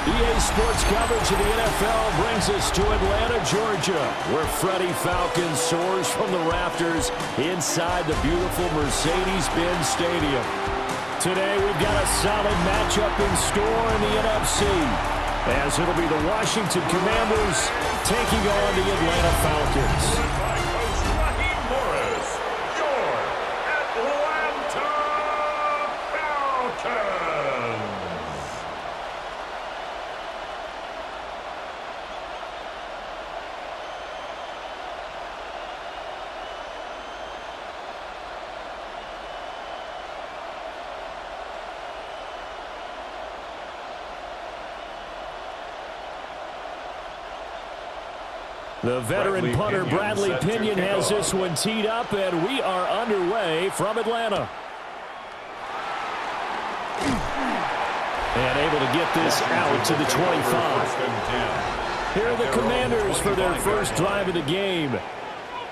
EA Sports coverage of the NFL brings us to Atlanta, Georgia, where Freddie Falcons soars from the rafters inside the beautiful Mercedes-Benz Stadium. Today, we've got a solid matchup in store in the NFC, as it'll be the Washington Commanders taking on the Atlanta Falcons. The veteran punter Bradley Pinion has this one teed up, and we are underway from Atlanta. And able to get this out to the 25. Here are the Commanders for their first drive of the game.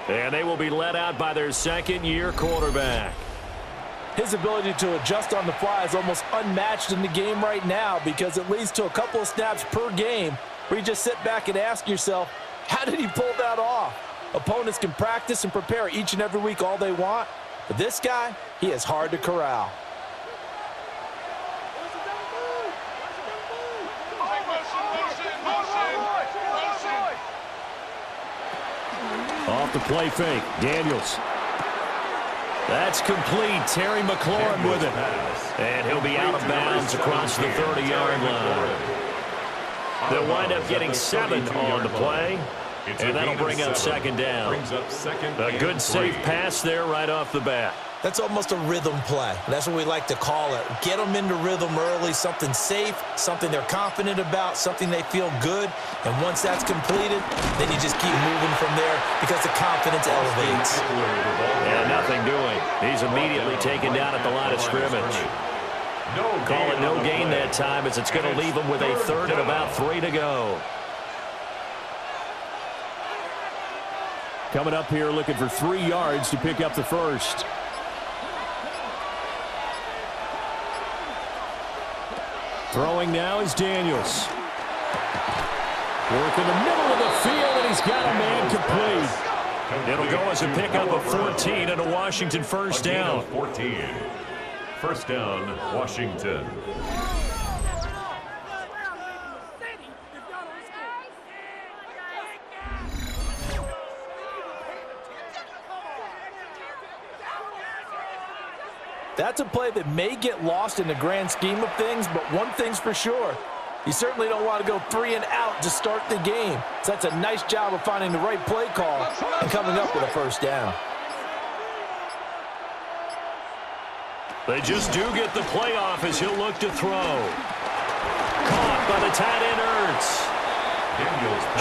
And they will be led out by their second-year quarterback. His ability to adjust on the fly is almost unmatched in the game right now, because it leads to a couple of snaps per game where you just sit back and ask yourself, how did he pull that off? Opponents can practice and prepare each and every week all they want, but this guy, he is hard to corral. Off the play fake, Daniels. That's complete. Terry McLaurin with it. And he'll be out of bounds across the 30-yard line. They'll wind up getting 7 on the play, and that'll bring up second down. A good safe pass there right off the bat. That's almost a rhythm play. That's what we like to call it. Get them into rhythm early, something safe, something they're confident about, something they feel good. And once that's completed, then you just keep moving from there because the confidence elevates. Yeah, nothing doing. He's immediately taken down at the line of scrimmage. Call it no gain that time, as it's going to leave him with a third and about 3 to go. Coming up here looking for 3 yards to pick up the first. Throwing now is Daniels. Work in the middle of the field, and he's got a man complete. It'll go as a pickup of 14 and a Washington first down. 14. First down, Washington. That's a play that may get lost in the grand scheme of things, but one thing's for sure. You certainly don't want to go 3 and out to start the game. So that's a nice job of finding the right play call and coming up with a first down. They just do get the play off as he'll look to throw. Caught by the tight end, Ertz.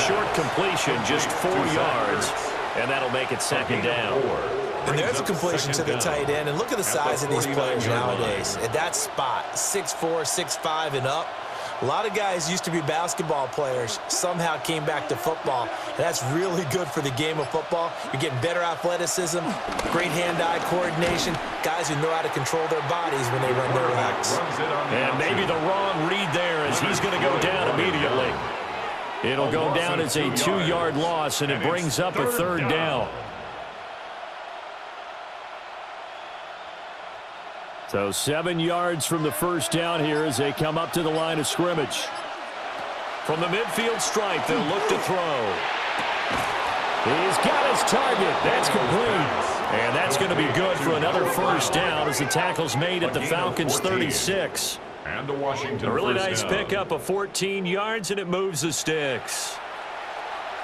Short completion, just 4 yards, and that'll make it second down. And there's a completion to the tight end. And look at the size of these players nowadays. At that spot, 6'4", 6'5", and up. A lot of guys used to be basketball players, somehow came back to football. And that's really good for the game of football. You're getting better athleticism, great hand-eye coordination, guys who know how to control their bodies when they run their routes. And maybe the wrong read there, as he's going to go down immediately. It'll go down as a 2-yard loss, and it brings up a third down. So 7 yards from the first down here as they come up to the line of scrimmage. From the midfield stripe, they'll look to throw. He's got his target. That's complete. And that's going to be good for another first down as the tackle's made at the Falcons' 36. And the Washington A really nice pickup of 14 yards, and it moves the sticks.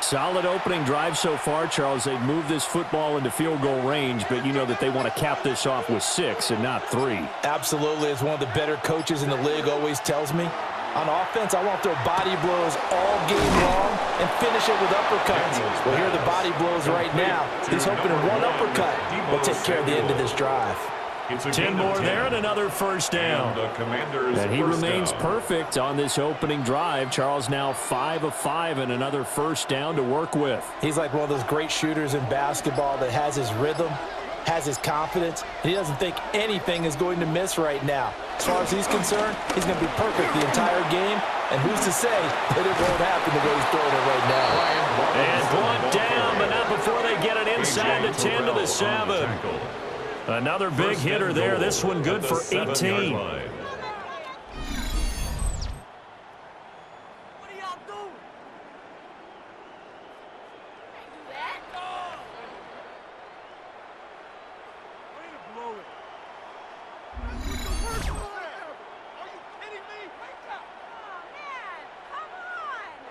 Solid opening drive so far, Charles. They've moved this football into field goal range, but you know that they want to cap this off with 6 and not 3. Absolutely. As one of the better coaches in the league always tells me, on offense, I want to throw body blows all game long and finish it with uppercuts. Well, here are the body blows right now. He's hoping in one uppercut will take care of the end of this drive. 10 more there and another first down. And he remains perfect on this opening drive. Charles now 5 of 5 and another first down to work with. He's like one of those great shooters in basketball that has his rhythm, has his confidence, and he doesn't think anything is going to miss right now. As far as he's concerned, he's going to be perfect the entire game, and who's to say that it won't happen the way he's throwing it right now. And brought down, but not before they get it inside the 10 to the 7. Another big hitter there. This one good for 18.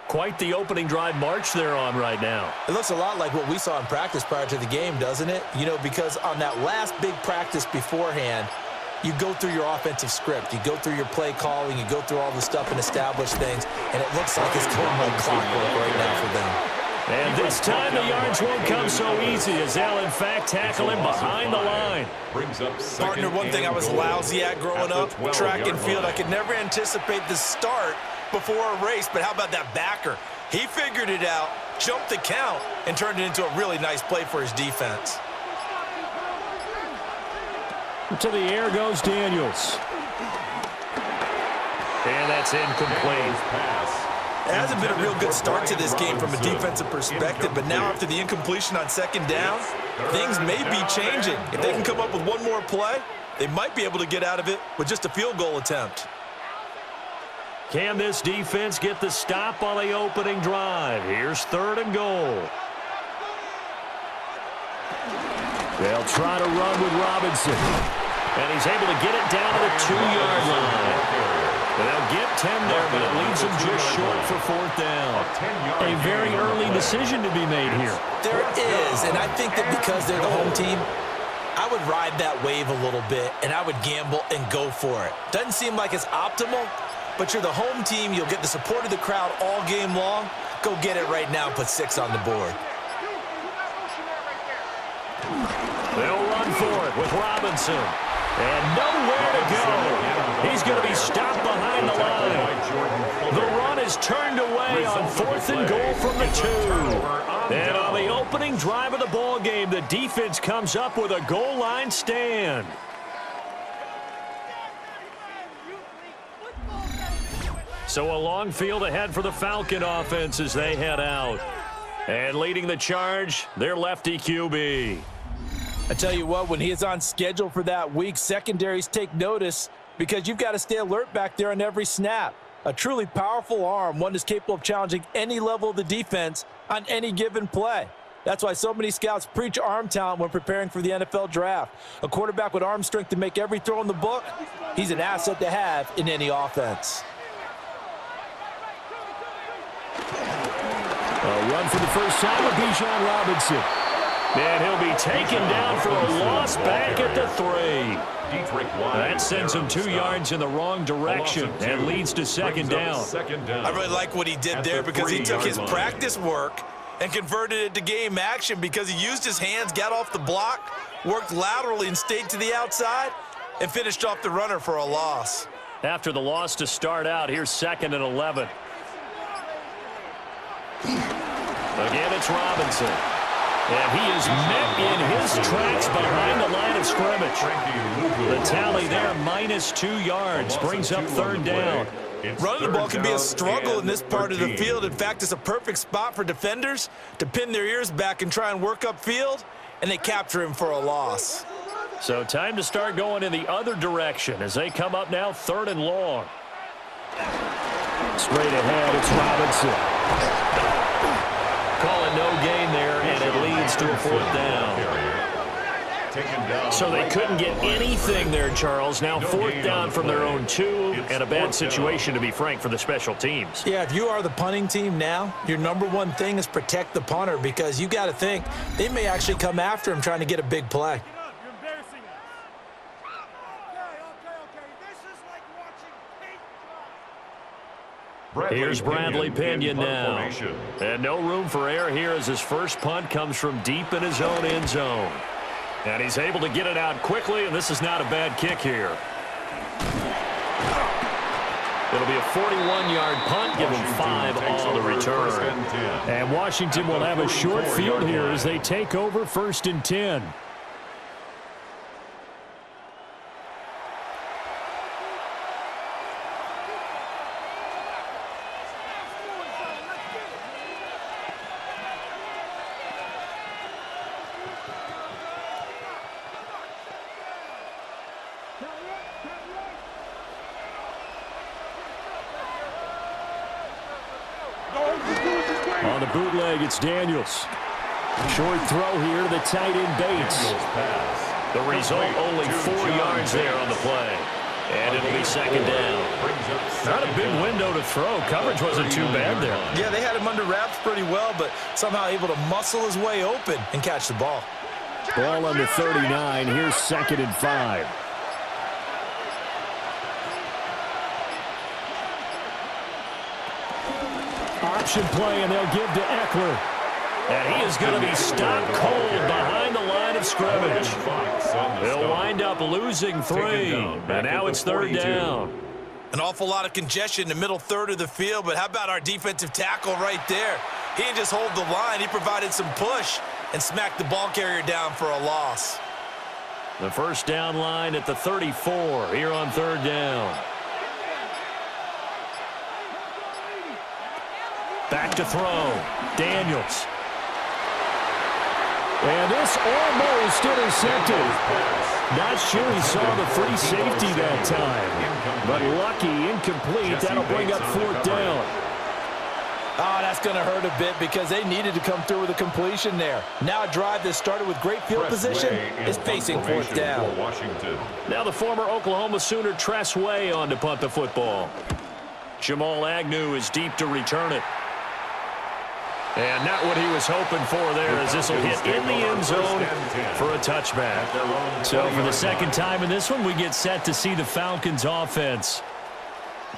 Quite the opening drive march they're on right now. It looks a lot like what we saw in practice prior to the game, doesn't it? You know, because on that last big practice beforehand, you go through your offensive script. You go through your play calling. You go through all the stuff and establish things. And it looks like it's going like clockwork right now for them. And this time the yards won't come so easy as they'll, in fact, tackle him behind the line. Partner, one thing I was lousy at growing up, track and field, I could never anticipate the start before a race, but how about that backer? He figured it out, jumped the count, and turned it into a really nice play for his defense. To the air goes Daniels. And that's incomplete. It hasn't been a real good start to this game from a defensive perspective, but now after the incompletion on second down, things may be changing. If they can come up with one more play, they might be able to get out of it with just a field goal attempt. Can this defense get the stop on the opening drive? Here's 3rd and goal. They'll try to run with Robinson. And he's able to get it down to the 2-yard line. They'll get 10 there, but it leaves them just short for 4th down. A very early decision to be made here. There is, and I think that because they're the home team, I would ride that wave a little bit, and I would gamble and go for it. Doesn't seem like it's optimal, but you're the home team. You'll get the support of the crowd all game long. Go get it right now and put 6 on the board. They'll run for it with Robinson. And nowhere to go. He's going to be stopped behind the line. The run is turned away on 4th and goal from the 2. And on the opening drive of the ball game, the defense comes up with a goal line stand. So a long field ahead for the Falcon offense as they head out. And leading the charge, their lefty QB. I tell you what, when he is on schedule for that week, secondaries take notice because you've got to stay alert back there on every snap. A truly powerful arm, one that's capable of challenging any level of the defense on any given play. That's why so many scouts preach arm talent when preparing for the NFL draft. A quarterback with arm strength to make every throw in the book, he's an asset to have in any offense. A run for the first time with Bijan Robinson. And he'll be taken down for a loss back at the 3. That sends him 2 yards in the wrong direction and leads to second down. I really like what he did there because he took his practice work and converted it to game action because he used his hands, got off the block, worked laterally and stayed to the outside, and finished off the runner for a loss. After the loss to start out, here's 2nd and 11. Again, it's Robinson. And he is met in his tracks behind the line of scrimmage. The tally there, -2 yards, brings up 3rd down. Running the ball can be a struggle in this part of the field. In fact, it's a perfect spot for defenders to pin their ears back and try and work upfield, and they capture him for a loss. So time to start going in the other direction as they come up now 3rd and long. Straight ahead, it's Robinson. Call it no gain there, and it leads to a 4th down. So they couldn't get anything there, Charles. Now 4th down from their own 2, and a bad situation, to be frank, for the special teams. Yeah, if you are the punting team now, your #1 thing is protect the punter because you got to think they may actually come after him trying to get a big play. Here's Bradley Pinion now. And no room for error here as his first punt comes from deep in his own end zone. And he's able to get it out quickly, and this is not a bad kick here. It'll be a 41-yard punt, give him 5 on the return. And Washington will have a short field here as they take over 1st and 10. On the bootleg, it's Daniels. Short throw here to the tight end Bates. The result, only 4 yards there on the play. And it'll be second down. Not a big window to throw. Coverage wasn't too bad there. Yeah, they had him under wraps pretty well, but somehow able to muscle his way open and catch the ball. Ball on the 39. Here's 2nd and 5. Option play, and they'll give to Eckler. And he is going to be stopped cold behind the line of scrimmage. They'll wind up losing 3. And now it's 3rd down. An awful lot of congestion in the middle third of the field, but how about our defensive tackle right there? He didn't just hold the line. He provided some push and smacked the ball carrier down for a loss. The first down line at the 34 here on 3rd down. Back to throw. Daniels. And this almost intercepted. Not sure he saw the free safety that time. But lucky, incomplete. That'll bring up 4th down. Oh, that's going to hurt a bit because they needed to come through with a completion there. Now a drive that started with great field position is facing 4th down. Now the former Oklahoma Sooner Tress Way on to punt the football. Jamal Agnew is deep to return it. And not what he was hoping for there, as this will hit in the end zone for a touchback. So for the second time in this one, we get set to see the Falcons offense.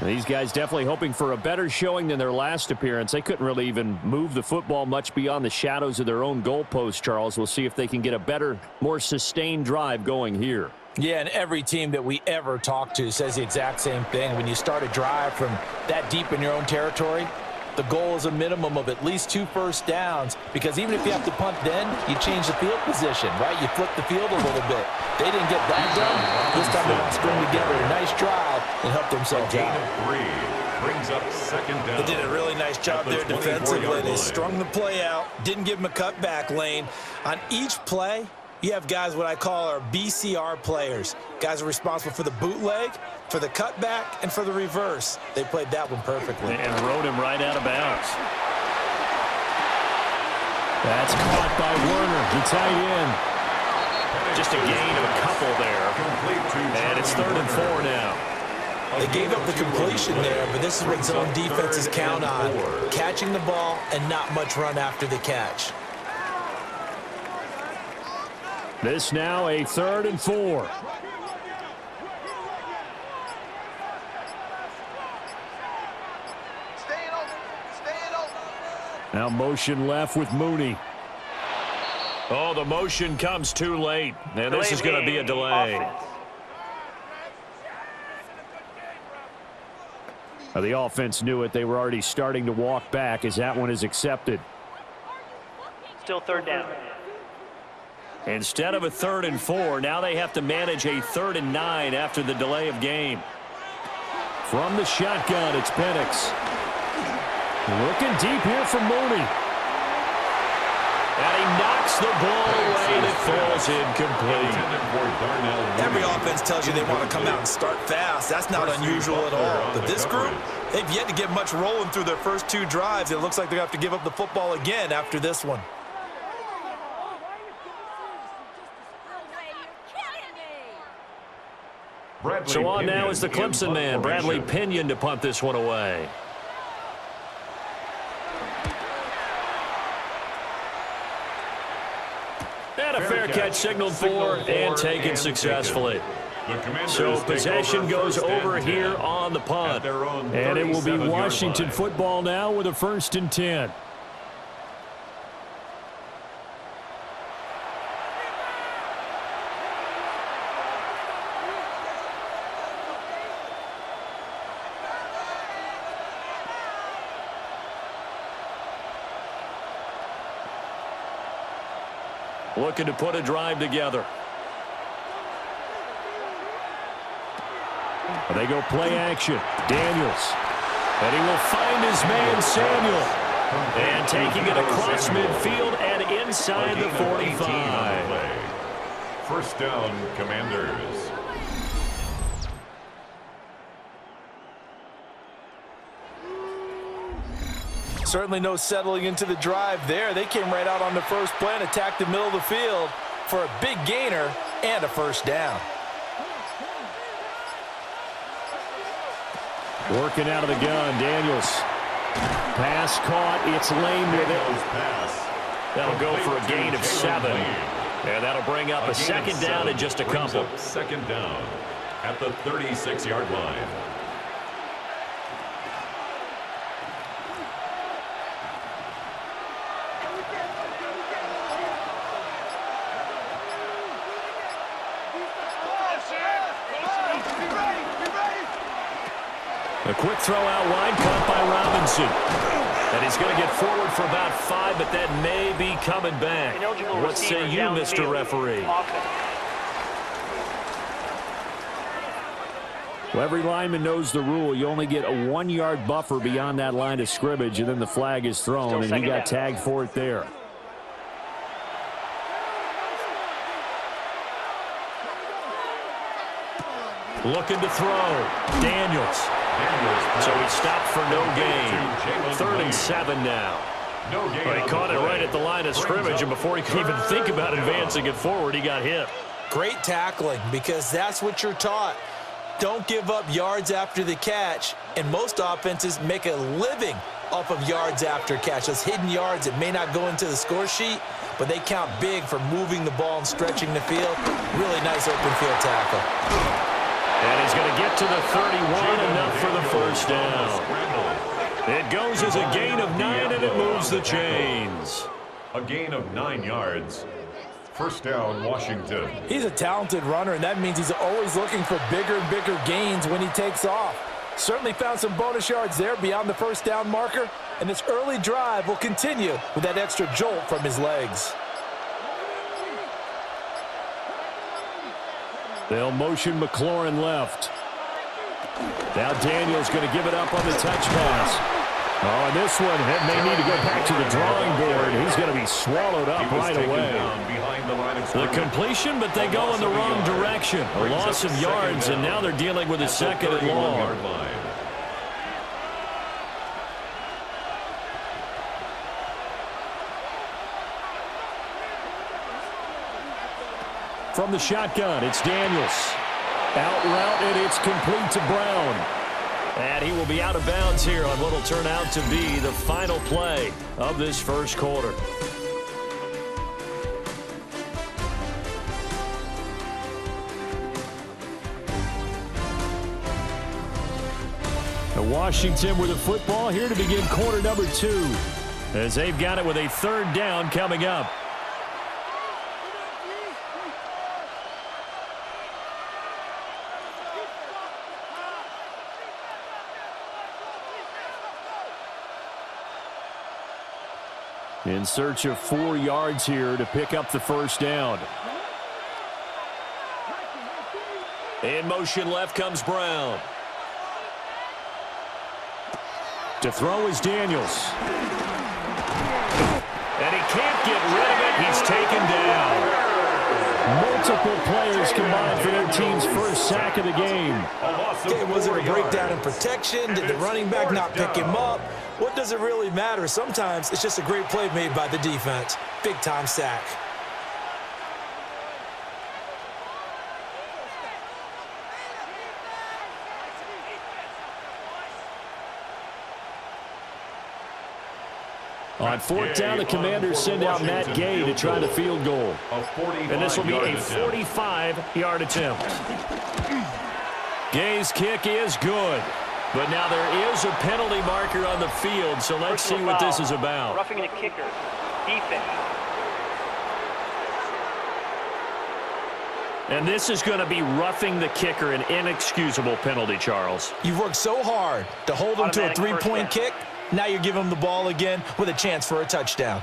These guys definitely hoping for a better showing than their last appearance. They couldn't really even move the football much beyond the shadows of their own goalpost, Charles. We'll see if they can get a better, more sustained drive going here. Yeah, and every team that we ever talk to says the exact same thing. When you start a drive from that deep in your own territory, the goal is a minimum of at least 2 first downs, because even if you have to punt then, you change the field position, right? You flip the field a little bit. They didn't get that done. This time they want to string together a nice drive and help themselves out. Brings up 2nd down. They did a really nice job there defensively. They strung the play out, didn't give them a cutback lane. On each play, you have guys what I call our BCR players. Guys are responsible for the bootleg, for the cutback, and for the reverse. They played that one perfectly. And rode him right out of bounds. That's caught by Werner, the tight end. Just a gain of a couple there. And it's 3rd and 4 now. They gave up the completion there, but this is what zone defenses count on. Catching the ball and not much run after the catch. This now a 3rd and 4. Now motion left with Mooney. Oh, the motion comes too late. And this is going to be a delay. Now, the offense knew it. They were already starting to walk back as that one is accepted. Still 3rd down. Instead of a 3rd and 4, now they have to manage a 3rd and 9 after the delay of game. From the shotgun, it's Penix. Looking deep here for Mooney. And he knocks the ball away and it falls incomplete. Every offense tells you they want to come out and start fast. That's not unusual at all. But this group, they've yet to get much rolling through their first 2 drives. It looks like they're going to have to give up the football again after this one. So on now is the Clemson man, Bradley Pinion, to punt this one away. And a fair catch signaled for and taken successfully. So possession goes over here on the punt. And it will be Washington football now with a 1st and 10. Looking to put a drive together. They go play action. Daniels. And he will find his man Samuel. And taking it across midfield and inside the 45. 1st down, Commanders. Certainly no settling into the drive there. They came right out on the first play and attacked the middle of the field for a big gainer and a first down. Working out of the gun, Daniels. Pass caught. It's Lane with it. That'll go for a gain of 7. And that'll bring up a second down in just a couple. Second down at the 36-yard line. A quick throw out wide, caught by Robinson. And he's going to get forward for about 5, but that may be coming back. What say you, Mr. Referee? Well, every lineman knows the rule. You only get a 1-yard buffer beyond that line of scrimmage, and then the flag is thrown, and he got tagged for it there. Looking to throw. Daniels. So he stopped for no gain. 3rd and 7 now. Well, he caught it right at the line of scrimmage, and before he could even think about advancing it forward, he got hit. Great tackling, because that's what you're taught. Don't give up yards after the catch, and most offenses make a living off of yards after catch. Those hidden yards that may not go into the score sheet, but they count big for moving the ball and stretching the field. Really nice open field tackle. And he's going to get to the 31, enough for the first down. It goes as a gain of 9, and it moves the chains. A gain of 9 yards. First down, Washington. He's a talented runner, and that means he's always looking for bigger and bigger gains when he takes off. Certainly found some bonus yards there beyond the first down marker, and this early drive will continue with that extra jolt from his legs. They'll motion McLaurin left. Now Daniels going to give it up on the touch pass. Oh, and this one may need to go back to the drawing board. He's going to be swallowed up right away. The completion, but they go in the wrong direction. A loss of yards, and now they're dealing with a 2nd and long. From the shotgun, it's Daniels. Out route, and it's complete to Brown. And he will be out of bounds here on what will turn out to be the final play of this first quarter. And Washington with the football here to begin quarter number 2, as they've got it with a 3rd down coming up. In search of 4 yards here to pick up the first down. In motion left comes Brown. To throw is Daniels. And he can't get rid of it. He's taken down. Multiple players combined for their team's first sack of the game. Okay, was it a breakdown in protection? Did the running back not pick him up? What does it really matter? Sometimes it's just a great play made by the defense. Big-time sack. On 4th down, the Commanders send out Matt Gay to try the field goal. And this will be a 45-yard attempt. Gay's kick is good. But now there is a penalty marker on the field, so let's see what this is about. Roughing the kicker. Defense. And this is going to be roughing the kicker, an inexcusable penalty, Charles. You've worked so hard to hold him to a 3-point kick. Now you give him the ball again with a chance for a touchdown.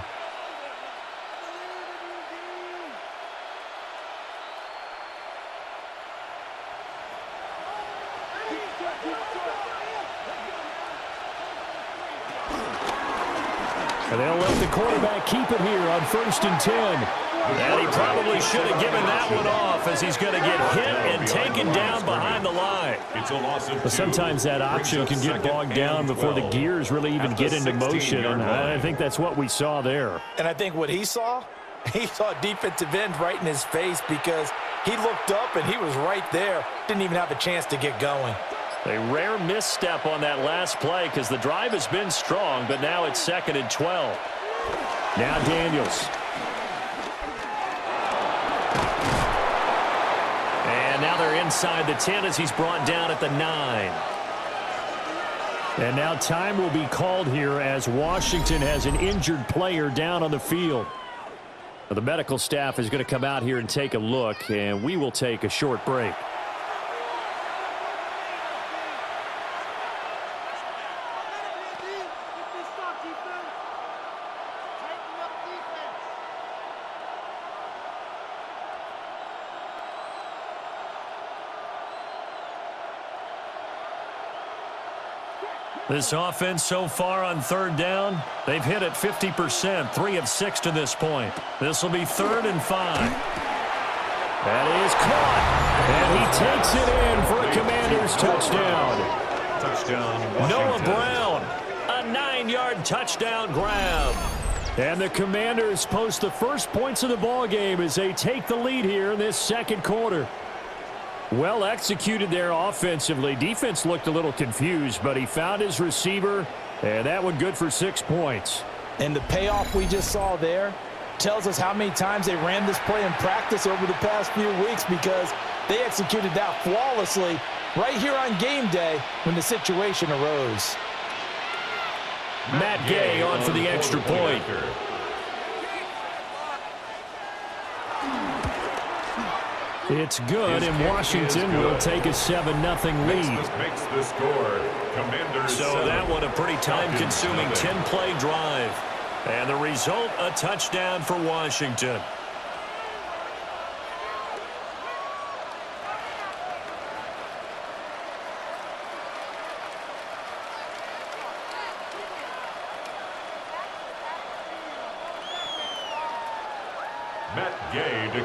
And they'll let the quarterback keep it here on 1st and 10. And he probably should have given that one off, as he's going to get hit and taken down behind the line. But sometimes that option can get bogged down before the gears really even get into motion, and I think that's what we saw there. And I think what he saw a defensive end right in his face, because he looked up and he was right there. Didn't even have a chance to get going. A rare misstep on that last play, because the drive has been strong, but now it's 2nd and 12. Now Daniels. And now they're inside the 10 as he's brought down at the 9. And now time will be called here as Washington has an injured player down on the field. The medical staff is going to come out here and take a look, and we will take a short break. This offense so far on 3rd down, they've hit it 50%, 3 of 6 to this point. This will be 3rd and 5. That is caught, and he takes it in for a Commanders touchdown. Noah Brown, a 9-yard touchdown grab. And the Commanders post the first points of the ball game as they take the lead here in this 2nd quarter. Well executed there offensively. Defense looked a little confused, but he found his receiver, and that one good for 6 points. And the payoff we just saw there tells us how many times they ran this play in practice over the past few weeks, because they executed that flawlessly right here on game day when the situation arose. Matt Gay on for the extra point. It's good, and Washington will take a 7-0 lead. So that one a pretty time-consuming 10-play drive. And the result, a touchdown for Washington.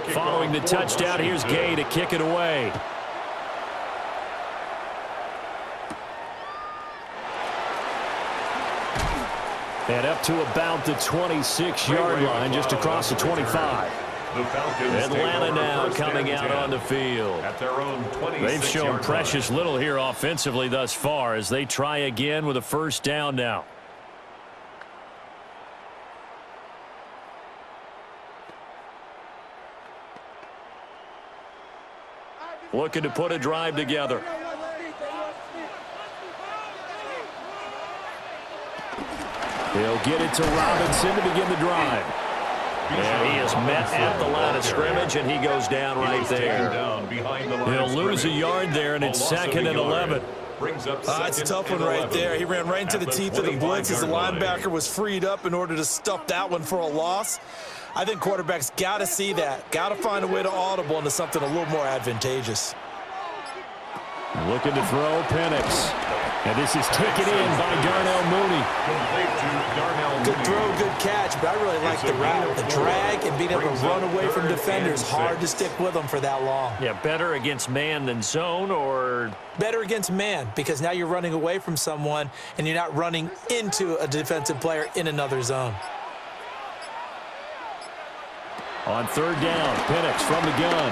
Following the touchdown, here's Gay to kick it away. And up to about the 26-yard line, just across the 25. Atlanta now coming out on the field. They've shown precious little here offensively thus far as they try again with a 1st down now. Looking to put a drive together. He'll get it to Robinson to begin the drive. And he is met at the line of scrimmage, and he goes down right there. He'll lose a yard there, and it's 2nd and 11. It's a tough one right there. He ran right into the teeth of the blitz as the linebacker was freed up in order to stuff that one for a loss. I think quarterbacks got to see that. Got to find a way to audible into something a little more advantageous. Looking to throw, Penix. And this is taken in by Darnell Mooney. Good throw, good catch, but I really like the route. The drag and being able to run away from defenders. Hard to stick with them for that long. Yeah, better against man than zone, or? Better against man, because now you're running away from someone and you're not running into a defensive player in another zone. On 3rd down, Penix from the gun.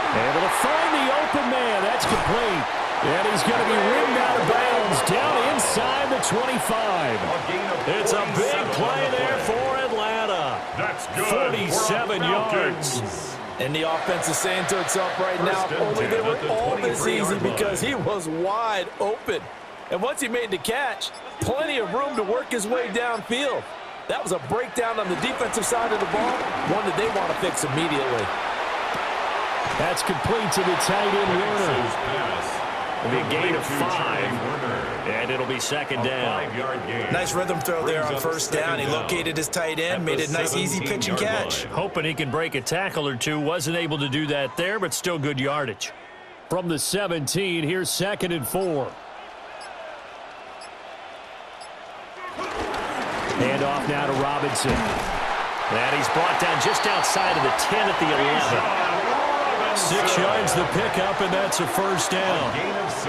Able to find the open man. That's complete. And he's going to be ridden out of bounds down inside the 25. It's a big play there for Atlanta. That's good. 47 yards. And the offense is saying to itself right now, only they were all this easy because he was wide open. And once he made the catch, plenty of room to work his way downfield. That was a breakdown on the defensive side of the ball, one that they want to fix immediately. That's complete to the tight end Werner. It'll be a gain of 5, and it'll be 2nd down. Nice rhythm throw there on 1st down. He located his tight end, made it a nice, easy pitch and catch. Hoping he can break a tackle or two. Wasn't able to do that there, but still good yardage. From the 17, here's 2nd and 4. Hand off now to Robinson. And he's brought down just outside of the 10 at the 11. 6 yards the pickup, and that's a first down. A gain of 6.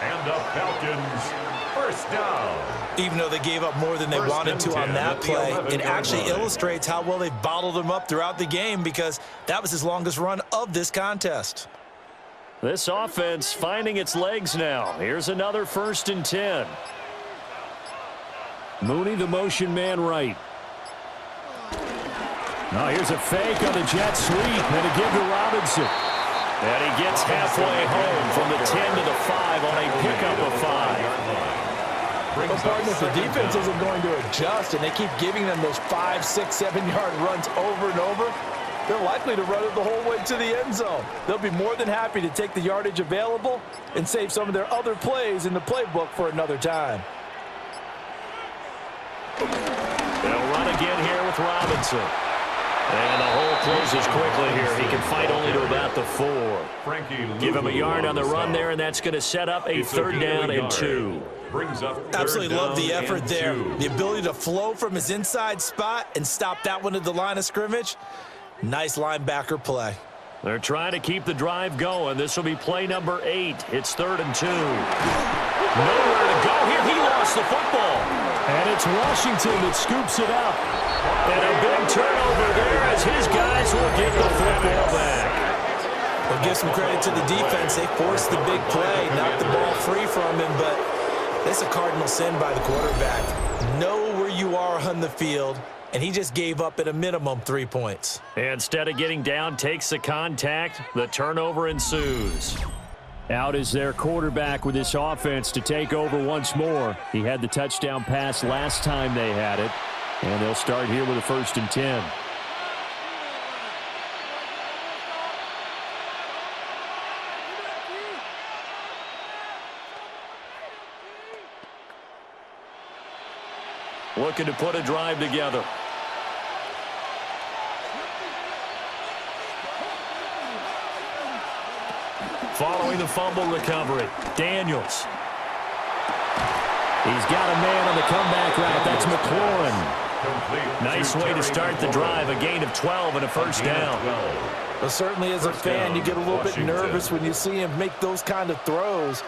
And the Falcons, first down. Even though they gave up more than they wanted to on that play, it actually illustrates how well they bottled them up throughout the game, because that was his longest run of this contest. This offense finding its legs now. Here's another 1st and 10. Mooney, the motion man right. Now here's a fake on the jet sweep, and a give to Robinson. And he gets halfway home from the 10 to the 5 on a pickup of 5. Well, partner, if the defense isn't going to adjust and they keep giving them those 5, 6, 7-yard runs over and over, they're likely to run it the whole way to the end zone. They'll be more than happy to take the yardage available and save some of their other plays in the playbook for another time. They'll run again here with Robinson. And the hole closes quickly here. He can fight only to about the 4. Give him a yard on the run there, and that's going to set up a 3rd down and 2. Absolutely love the effort there. The ability to flow from his inside spot and stop that one at the line of scrimmage. Nice linebacker play. They're trying to keep the drive going. This will be play number 8. It's 3rd and 2. Nowhere to go here. He lost the football. And it's Washington that scoops it up. And a big turnover there as his guys will get the football back. Well, give some credit to the defense. They forced the big play, knocked the ball free from him, but it's a cardinal sin by the quarterback. Know where you are on the field, and he just gave up at a minimum 3 points. Instead of getting down, takes the contact. The turnover ensues. Out is their quarterback with this offense to take over once more. He had the touchdown pass last time they had it. And they'll start here with a 1st and 10. Looking to put a drive together. Following the fumble recovery, Daniels. He's got a man on the comeback route. That's McLaurin. Nice way to start the drive. A gain of 12 and a 1st down. Well, certainly as a fan, you get a little bit nervous when you see him make those kind of throws.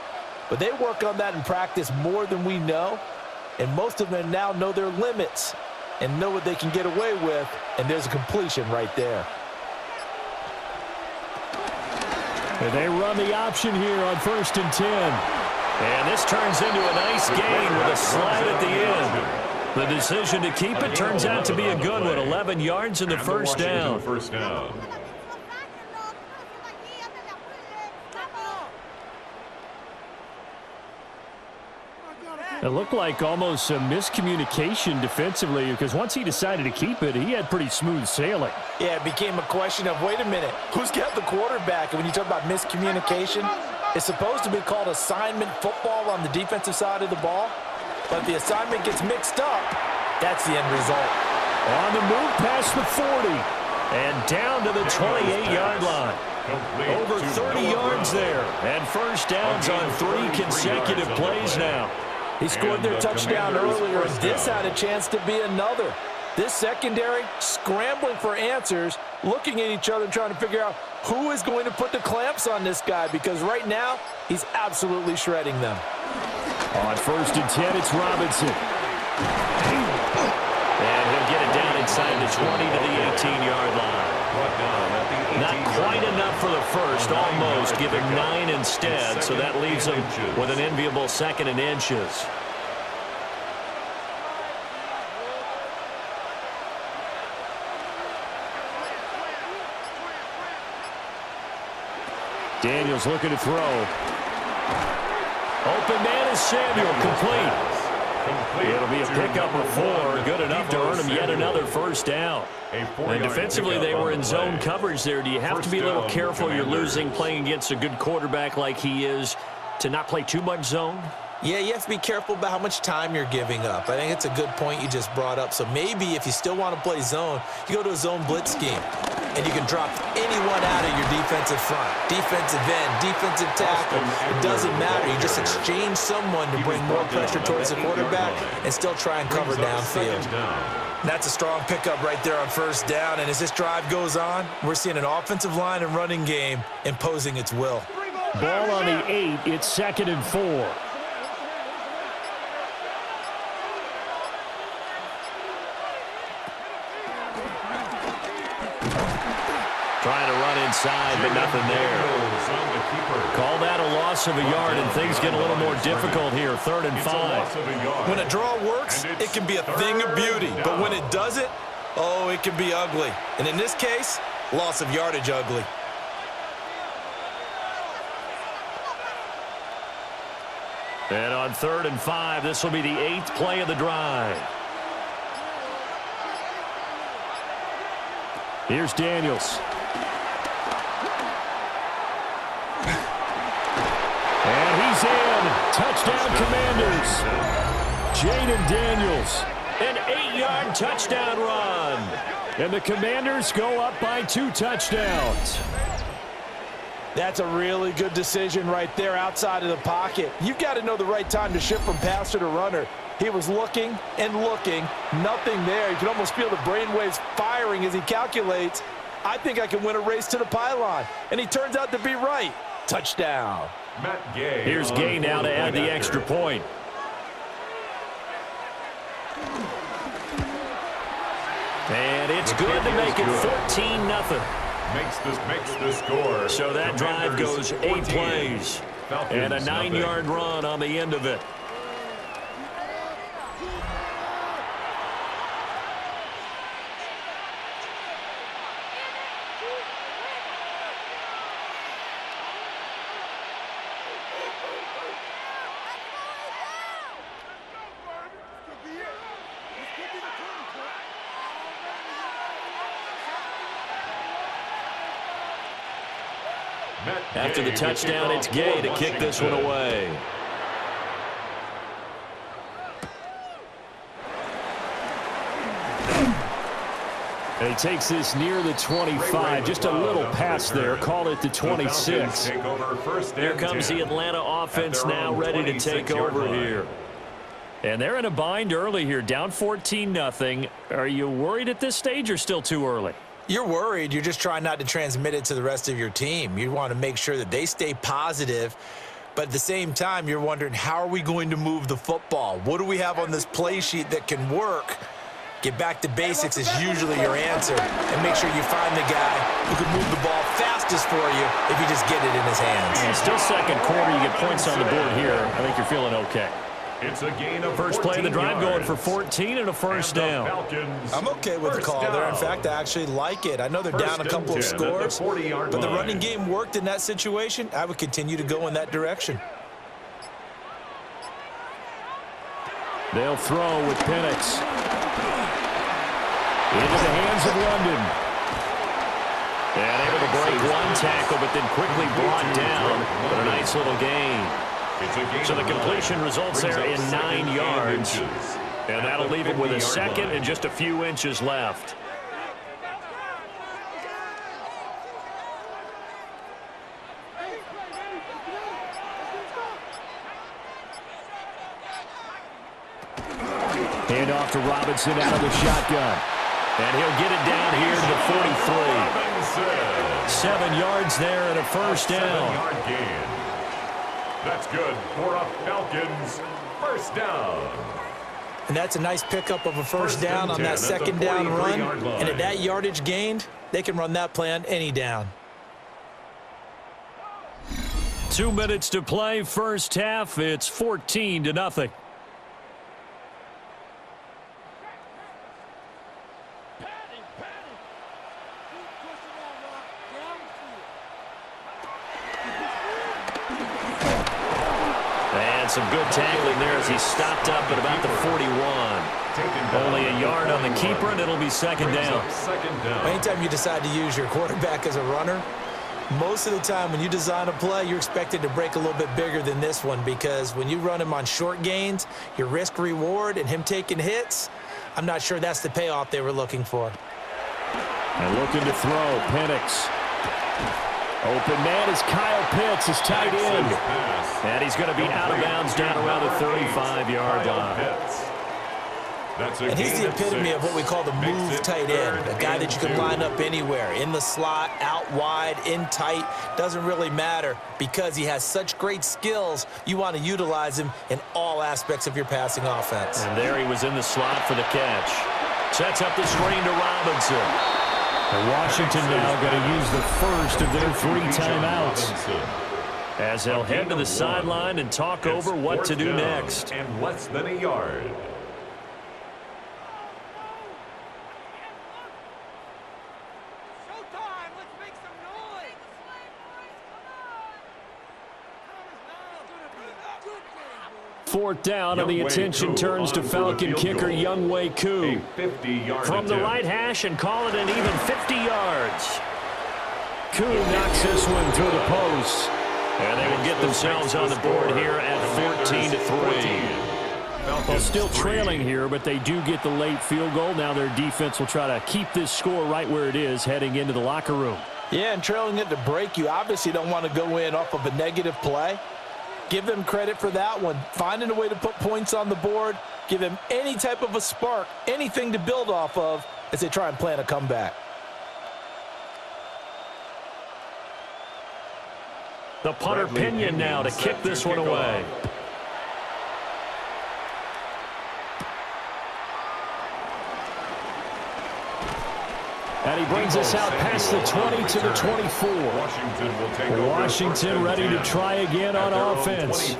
But they work on that in practice more than we know. And most of them now know their limits and know what they can get away with. And there's a completion right there. And they run the option here on 1st and 10. And this turns into a nice gain with a slide at the end. The decision to keep it turns out to be a good one. 11 yards in the 1st down. It looked like almost a miscommunication defensively, because once he decided to keep it, he had pretty smooth sailing. Yeah, it became a question of, wait a minute, who's got the quarterback? And when you talk about miscommunication, it's supposed to be called assignment football on the defensive side of the ball. But the assignment gets mixed up. That's the end result. On the move past the 40 and down to the 28-yard line. Over 30 yards there. And 1st downs on 3 consecutive plays now. He scored their touchdown earlier, and this had a chance to be another. This secondary scrambling for answers, looking at each other, trying to figure out who is going to put the clamps on this guy, because right now he's absolutely shredding them. On 1st and 10, it's Robinson. And he'll get it down inside the 20 to the 18-yard line. Not quite enough for the first, almost. Give him 9 instead, so that leaves him with an enviable 2nd and inches. Daniels looking to throw. Open man is Samuel, complete. It'll be a pickup of 4, good enough to earn him yet another 1st down. And defensively, they were in zone coverage there. Do you have to be a little careful? You're losing, playing against a good quarterback like he is, to not play too much zone? Yeah, you have to be careful about how much time you're giving up. I think it's a good point you just brought up. So maybe if you still want to play zone, you go to a zone blitz scheme. and you can drop anyone out of your defensive front. Defensive end, defensive tackle, it doesn't matter. You just exchange someone to bring more pressure towards the quarterback and still try and cover downfield. That's a strong pickup right there on first down, and as this drive goes on, we're seeing an offensive line and running game imposing its will. Ball on the 8, it's 2nd and 4. Trying to run inside, but nothing there. Call that a loss of a yard, and things get a little more difficult here. 3rd and 5. When a draw works, it can be a thing of beauty. But when it doesn't, oh, it can be ugly. And in this case, loss of yardage ugly. And on 3rd and 5, this will be the 8th play of the drive. Here's Daniels. And he's in. Touchdown, Commanders. Jaden Daniels. An 8-yard touchdown run. And the Commanders go up by 2 touchdowns. That's a really good decision right there outside of the pocket. You've got to know the right time to shift from passer to runner. He was looking and looking. Nothing there. You can almost feel the brainwaves firing as he calculates, I think I can win a race to the pylon. And he turns out to be right. Touchdown. Here's Gay now to add the extra point. And it's good to make it 14-0. Makes the score. So that drive goes 8 plays. And a 9-yard run on the end of it. After the touchdown, it's Gay to kick this one away. And he takes this near the 25. Just a little pass there. Call it the 26. Here comes the Atlanta offense now ready to take over here. And they're in a bind early here, down 14-0. Are you worried at this stage or still too early? You're worried. You're just trying not to transmit it to the rest of your team. You want to make sure that they stay positive. But at the same time, you're wondering, how are we going to move the football? What do we have on this play sheet that can work? Get back to basics is usually your answer. And make sure you find the guy who can move the ball fastest for you if you just get it in his hands. And still second quarter. You get points on the board here. I think you're feeling okay. It's a gain of first play of the drive going for 14 and a first down. I'm okay with the call there. In fact, I actually like it. I know they're down a couple of scores, but the running game worked in that situation. I would continue to go in that direction. They'll throw with Penix. Into the hands of London. And able to break one tackle, but then quickly brought down. But a nice little gain. So the completion results there in 9 yards. And that'll leave him with a second and just a few inches left. Hand off to Robinson out of the shotgun. And he'll get it down here to the 43. 7 yards there and a first down. 7-yard gain. That's good for a Falcons first down. And that's a nice pickup of a first down on that second down run. And at that yardage gained, they can run that play on any down. 2 minutes to play, first half. It's 14-0. Some good tackling there as he stopped up at about the 41. Only a yard on the keeper, and it'll be second down. Anytime you decide to use your quarterback as a runner, most of the time when you design a play, you're expected to break a little bit bigger than this one, because when you run him on short gains, your risk-reward and him taking hits, I'm not sure that's the payoff they were looking for. And looking to throw, Penix. Open man is Kyle Pitts, his tight end. And he's going to be out of bounds down around the 35-yard line. And he's the epitome of what we call the move tight end, a guy that you can line up anywhere, in the slot, out wide, in tight, doesn't really matter because he has such great skills. You want to utilize him in all aspects of your passing offense. And there he was in the slot for the catch. Sets up the screen to Robinson. And Washington now going to use the first of their 3 timeouts, as they'll head to the sideline and talk over what to do next. And less than a yard. Fourth down, and the attention turns to Falcon kicker Younghoe Koo. From the right hash and call it an even 50 yards. Koo knocks this one through the post. And they will get themselves on the board here at 14-3. Well, still trailing here, but they do get the late field goal. Now their defense will try to keep this score right where it is heading into the locker room. Yeah, and trailing it to break, you obviously don't want to go in off of a negative play. Give them credit for that one. Finding a way to put points on the board. Give them any type of a spark, anything to build off of as they try and plan a comeback. The punter Pinion now to kick this one away. And he brings us out past the 20 to the 24. Washington ready to try again on offense.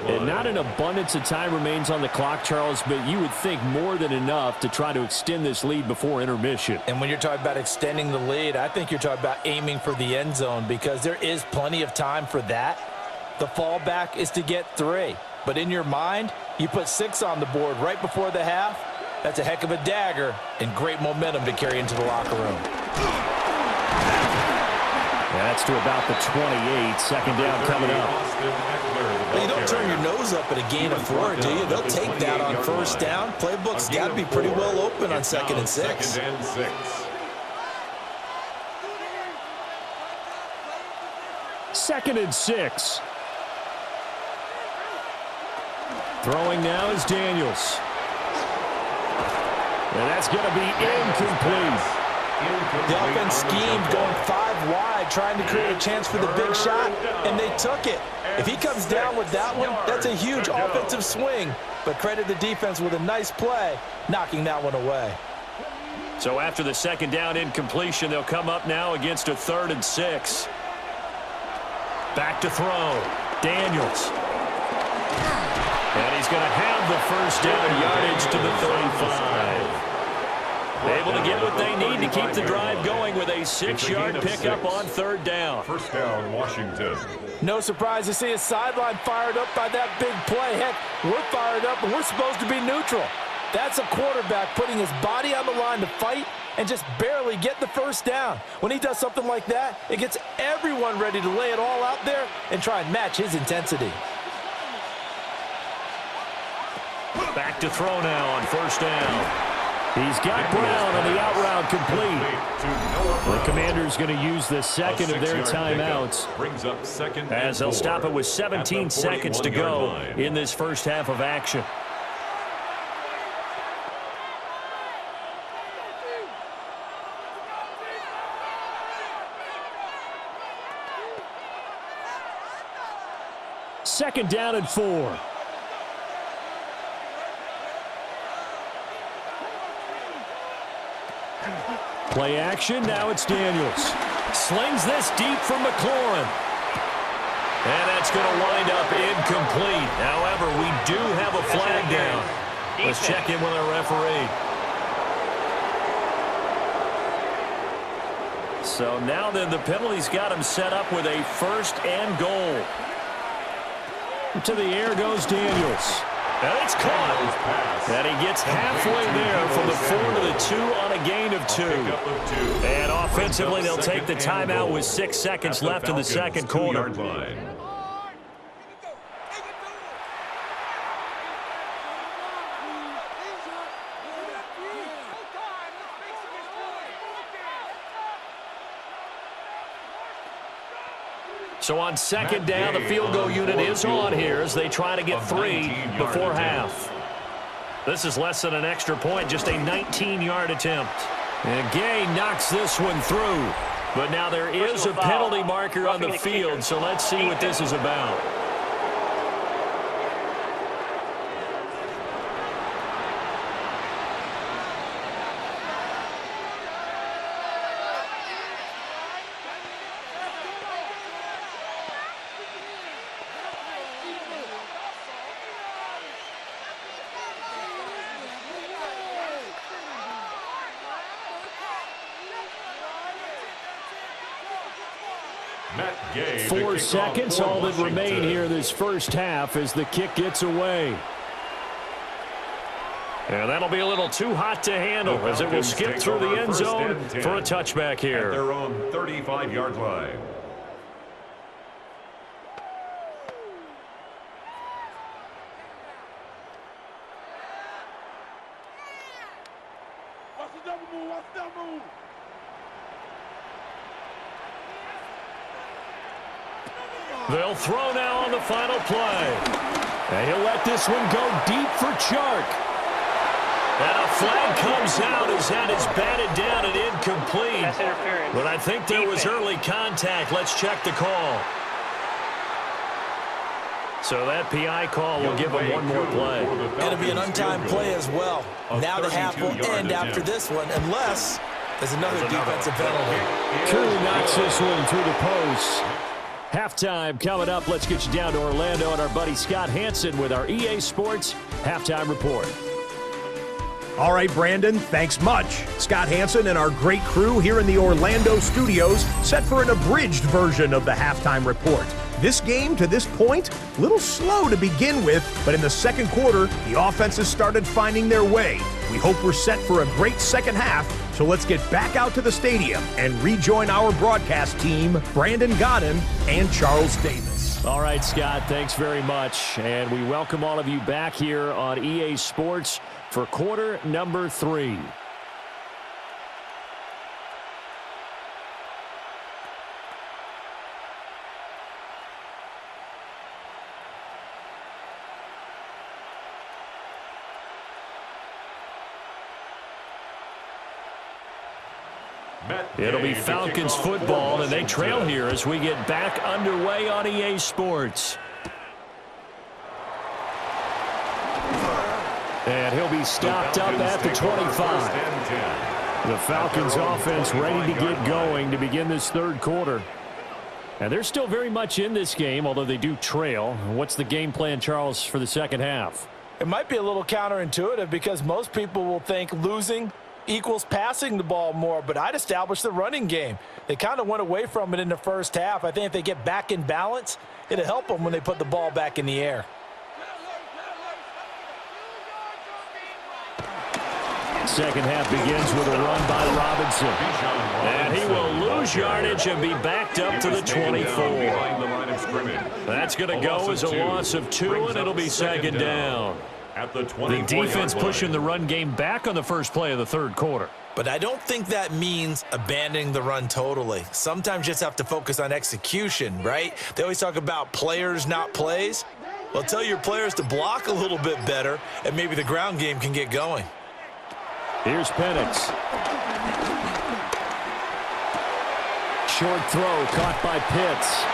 And not an abundance of time remains on the clock, Charles, but you would think more than enough to try to extend this lead before intermission. And when you're talking about extending the lead, I think you're talking about aiming for the end zone because there is plenty of time for that. The fallback is to get 3. But in your mind, you put 6 on the board right before the half. That's a heck of a dagger and great momentum to carry into the locker room. That's to about the 28. Second down coming up. Well, you don't turn your nose up at a gain of 4, do you? They'll take that on first down. Playbook's got to be pretty well open on 2nd and 6. Second and 6. Throwing now is Daniels. And that's going to be incomplete. The offense schemed going 5 wide, trying to create a chance for the big shot, and they took it. If he comes down with that one, that's a huge offensive swing. But credit the defense with a nice play, knocking that one away. So after the second down incompletion, they'll come up now against a 3rd and 6. Back to throw. Daniels. And he's going to have the first down yardage to the 35. Able to get what they need to keep the drive going with a 6-yard pickup on 3rd down. First down, Washington. No surprise to see his sideline fired up by that big play. Heck, we're fired up, and we're supposed to be neutral. That's a quarterback putting his body on the line to fight and just barely get the first down. When he does something like that, it gets everyone ready to lay it all out there and try and match his intensity. Back to throw now on first down. He's got Brown on the out route complete. The Commanders going to use the second of their timeouts as they'll stop it with 17 seconds to go in this first half of action. Second down and 4. Play action, now it's Daniels. Slings this deep from McLaurin. And that's going to wind up incomplete. However, we do have a flag down. Let's check in with our referee. So now then, the penalty's got him set up with a 1st and goal. To the air goes Daniels. And it's caught. And he gets halfway there from the 4 to the 2 on a gain of 2. And offensively, they'll take the timeout with 6 seconds left in the second quarter. So on second down, the field goal unit is on here as they try to get 3 before half. This is less than an extra point, just a 19-yard attempt. And Gay knocks this one through. But now there is a penalty marker on the field, so let's see what this is about. Gay, 4 seconds, all that remain here this first half as the kick gets away. And that'll be a little too hot to handle as it will skip through the end zone for a touchback here. At their own 35-yard line. Watch the double move, watch the double move. They'll throw now on the final play. And he'll let this one go deep for Chark. And a flag comes out as that is batted down and incomplete. That's interference. But I think there was early contact. Let's check the call. So that PI call will give him one more play. Going to be an untimed play as well. Now the half will end after this one, unless there's another defensive penalty. Koo knocks this one through the post. Halftime coming up. Let's get you down to Orlando and our buddy Scott Hansen with our EA Sports Halftime Report. All right, Brandon, thanks much. Scott Hansen and our great crew here in the Orlando studios set for an abridged version of the Halftime Report. This game, to this point, a little slow to begin with, but in the second quarter, the offenses started finding their way. We hope we're set for a great second half, so let's get back out to the stadium and rejoin our broadcast team, Brandon Godden and Charles Davis. All right, Scott, thanks very much. And we welcome all of you back here on EA Sports for quarter number 3. It'll be Falcons football, and they trail here as we get back underway on EA Sports. And he'll be stopped up at the 25. The Falcons offense ready to get going to begin this third quarter. And they're still very much in this game, although they do trail. What's the game plan, Charles, for the second half? It might be a little counterintuitive because most people will think losing equals passing the ball more, but I'd establish the running game. They kind of went away from it in the first half. I think if they get back in balance, it'll help them when they put the ball back in the air. Second half begins with a run by Robinson. And he will lose yardage and be backed up to the 24. That's going to go as a loss of 2, and it'll be second down. The defense pushing the run game back on the first play of the third quarter. But I don't think that means abandoning the run totally. Sometimes you just have to focus on execution, right? They always talk about players, not plays. Well, tell your players to block a little bit better, and maybe the ground game can get going. Here's Penix. Short throw caught by Pitts.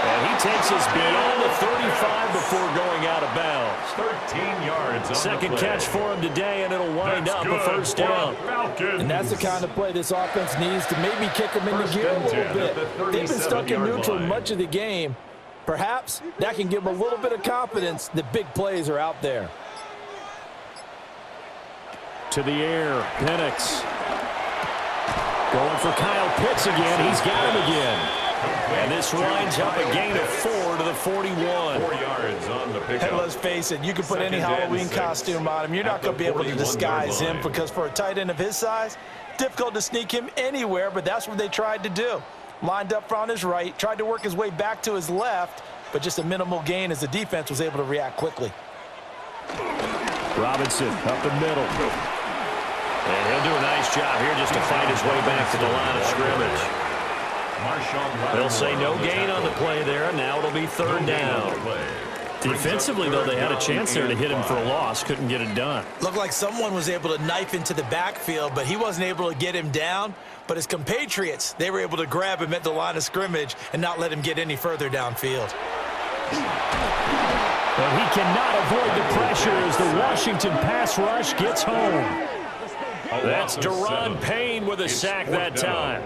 And he takes us beyond the 35 before going out of bounds. 13 yards on Second catch for him today, and it'll wind up a first down. And that's the kind of play this offense needs to maybe kick them into gear a little bit. They've been stuck in neutral much of the game. Perhaps that can give them a little bit of confidence that big plays are out there. To the air, Penix. Going for Kyle Pitts again. He's got him again. And this winds up a gain of 4 to the 41. 4 yards on the pickup. And let's face it, you can put any Halloween costume on him. You're not going to be able to disguise him because for a tight end of his size, difficult to sneak him anywhere, but that's what they tried to do. Lined up on his right, tried to work his way back to his left, but just a minimal gain as the defense was able to react quickly. Robinson up the middle. And he'll do a nice job here just to fight his way back to the line of scrimmage. They'll say no gain on the play there. Now it'll be third down. Defensively, though, they had a chance there to hit him for a loss. Couldn't get it done. Looked like someone was able to knife into the backfield, but he wasn't able to get him down. But his compatriots, they were able to grab him at the line of scrimmage and not let him get any further downfield. But he cannot avoid the pressure as the Washington pass rush gets home. That's Deron Payne with a sack that time.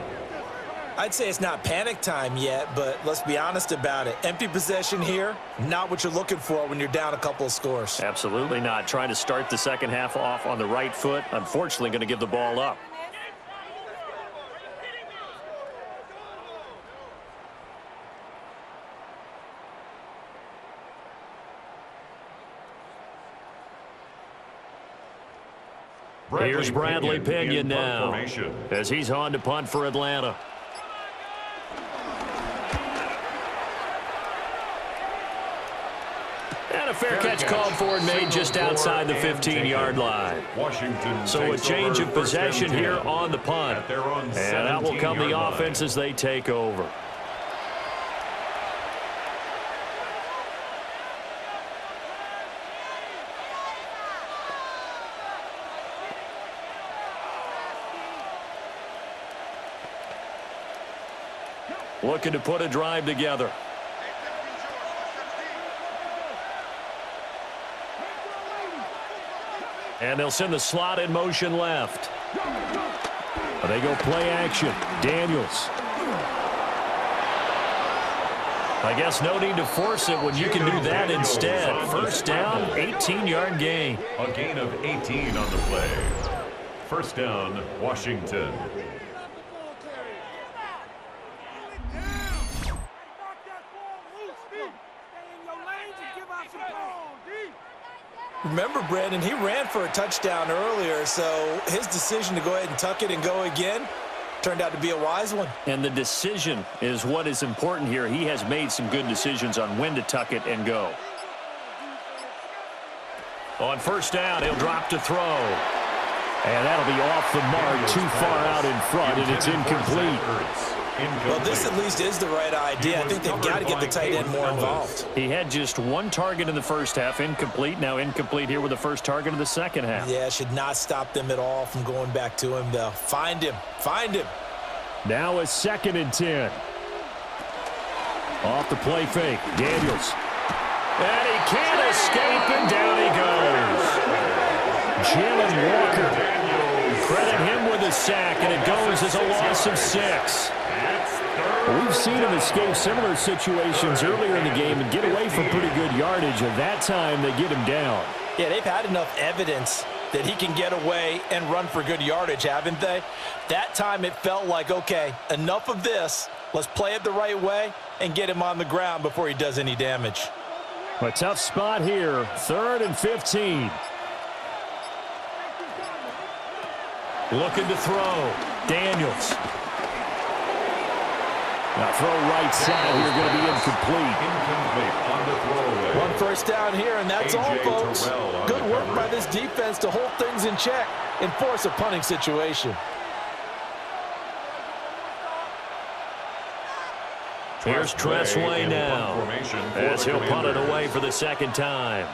I'd say it's not panic time yet, but let's be honest about it. Empty possession here, not what you're looking for when you're down a couple of scores. Absolutely not. Trying to start the second half off on the right foot. Unfortunately, going to give the ball up. Here's Bradley Pinion now as he's on to punt for Atlanta. And a fair catch called for and made just outside the 15-yard line. So a change of possession here on the punt. And that will come the offense as they take over. Looking to put a drive together. And they'll send the slot in motion left. They go play action. Daniels. I guess no need to force it when you can do that instead. First down, 18-yard gain. A gain of 18 on the play. First down, Washington. Remember, Brandon, he ran for a touchdown earlier, so his decision to go ahead and tuck it and go again turned out to be a wise one. And the decision is what is important here. He has made some good decisions on when to tuck it and go. On first down, he'll drop to throw. And that'll be off the mark, too far out in front, and it's incomplete. Well, this at least is the right idea. I think they've got to get the tight end more involved. He had just one target in the first half, incomplete. Now incomplete here with the first target of the second half. Yeah, should not stop them at all from going back to him, though. Find him. Find him. Now a 2nd and 10. Off the play fake. Daniels. And he can't escape, and down he goes. Jalen Walker. Credit him with a sack, and it goes as a loss of 6. We've seen him escape similar situations earlier in the game and get away from pretty good yardage, and that time they get him down. Yeah, they've had enough evidence that he can get away and run for good yardage, haven't they? That time it felt like, okay, enough of this. Let's play it the right way and get him on the ground before he does any damage. A tough spot here, 3rd and 15. Looking to throw. Daniels. Now throw right side here, going to be incomplete. Incomplete on the throwaway. One first down here, and that's all, folks. Good work by this defense to hold things in check and force a punting situation. Here's Tressway now as he'll punt it away for the second time.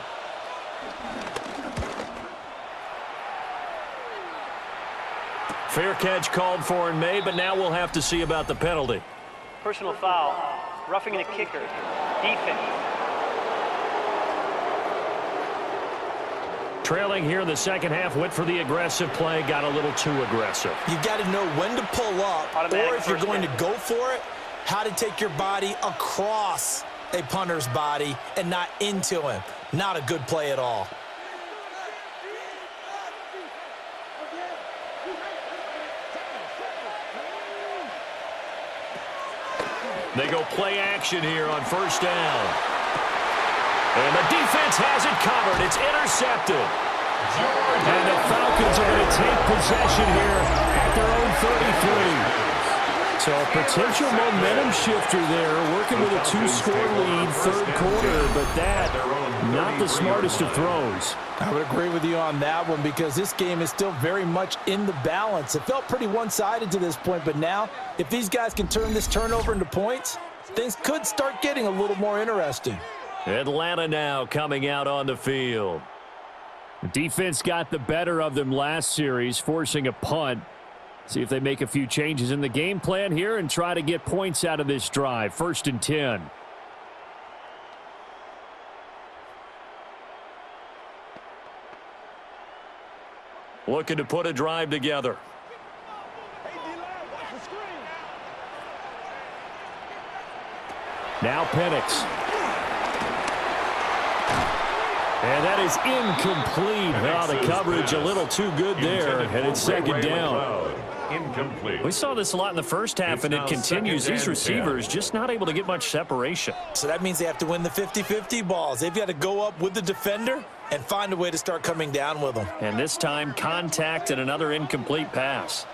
Fair catch called for and made, but now we'll have to see about the penalty. Personal foul, roughing the kicker, defense. Trailing here in the second half, went for the aggressive play, got a little too aggressive. You've got to know when to pull up, or if you're going to go for it, how to take your body across a punter's body and not into him. Not a good play at all. They go play action here on first down. And the defense has it covered. It's intercepted. And the Falcons are going to take possession here at their own 33. So a potential momentum shifter there, working with a two-score lead, third quarter, but that, not the smartest of throws. I would agree with you on that one because this game is still very much in the balance. It felt pretty one-sided to this point, but now, if these guys can turn this turnover into points, things could start getting a little more interesting. Atlanta now coming out on the field. The defense got the better of them last series, forcing a punt. See if they make a few changes in the game plan here and try to get points out of this drive. 1st and 10. Looking to put a drive together. Now Penix. And that is incomplete. Well, the coverage a little too good there, and it's 2nd down. Incomplete. We saw this a lot in the first half, and it continues. These receivers just not able to get much separation. So that means they have to win the 50-50 balls. They've got to go up with the defender and find a way to start coming down with them. And this time, contact and another incomplete pass.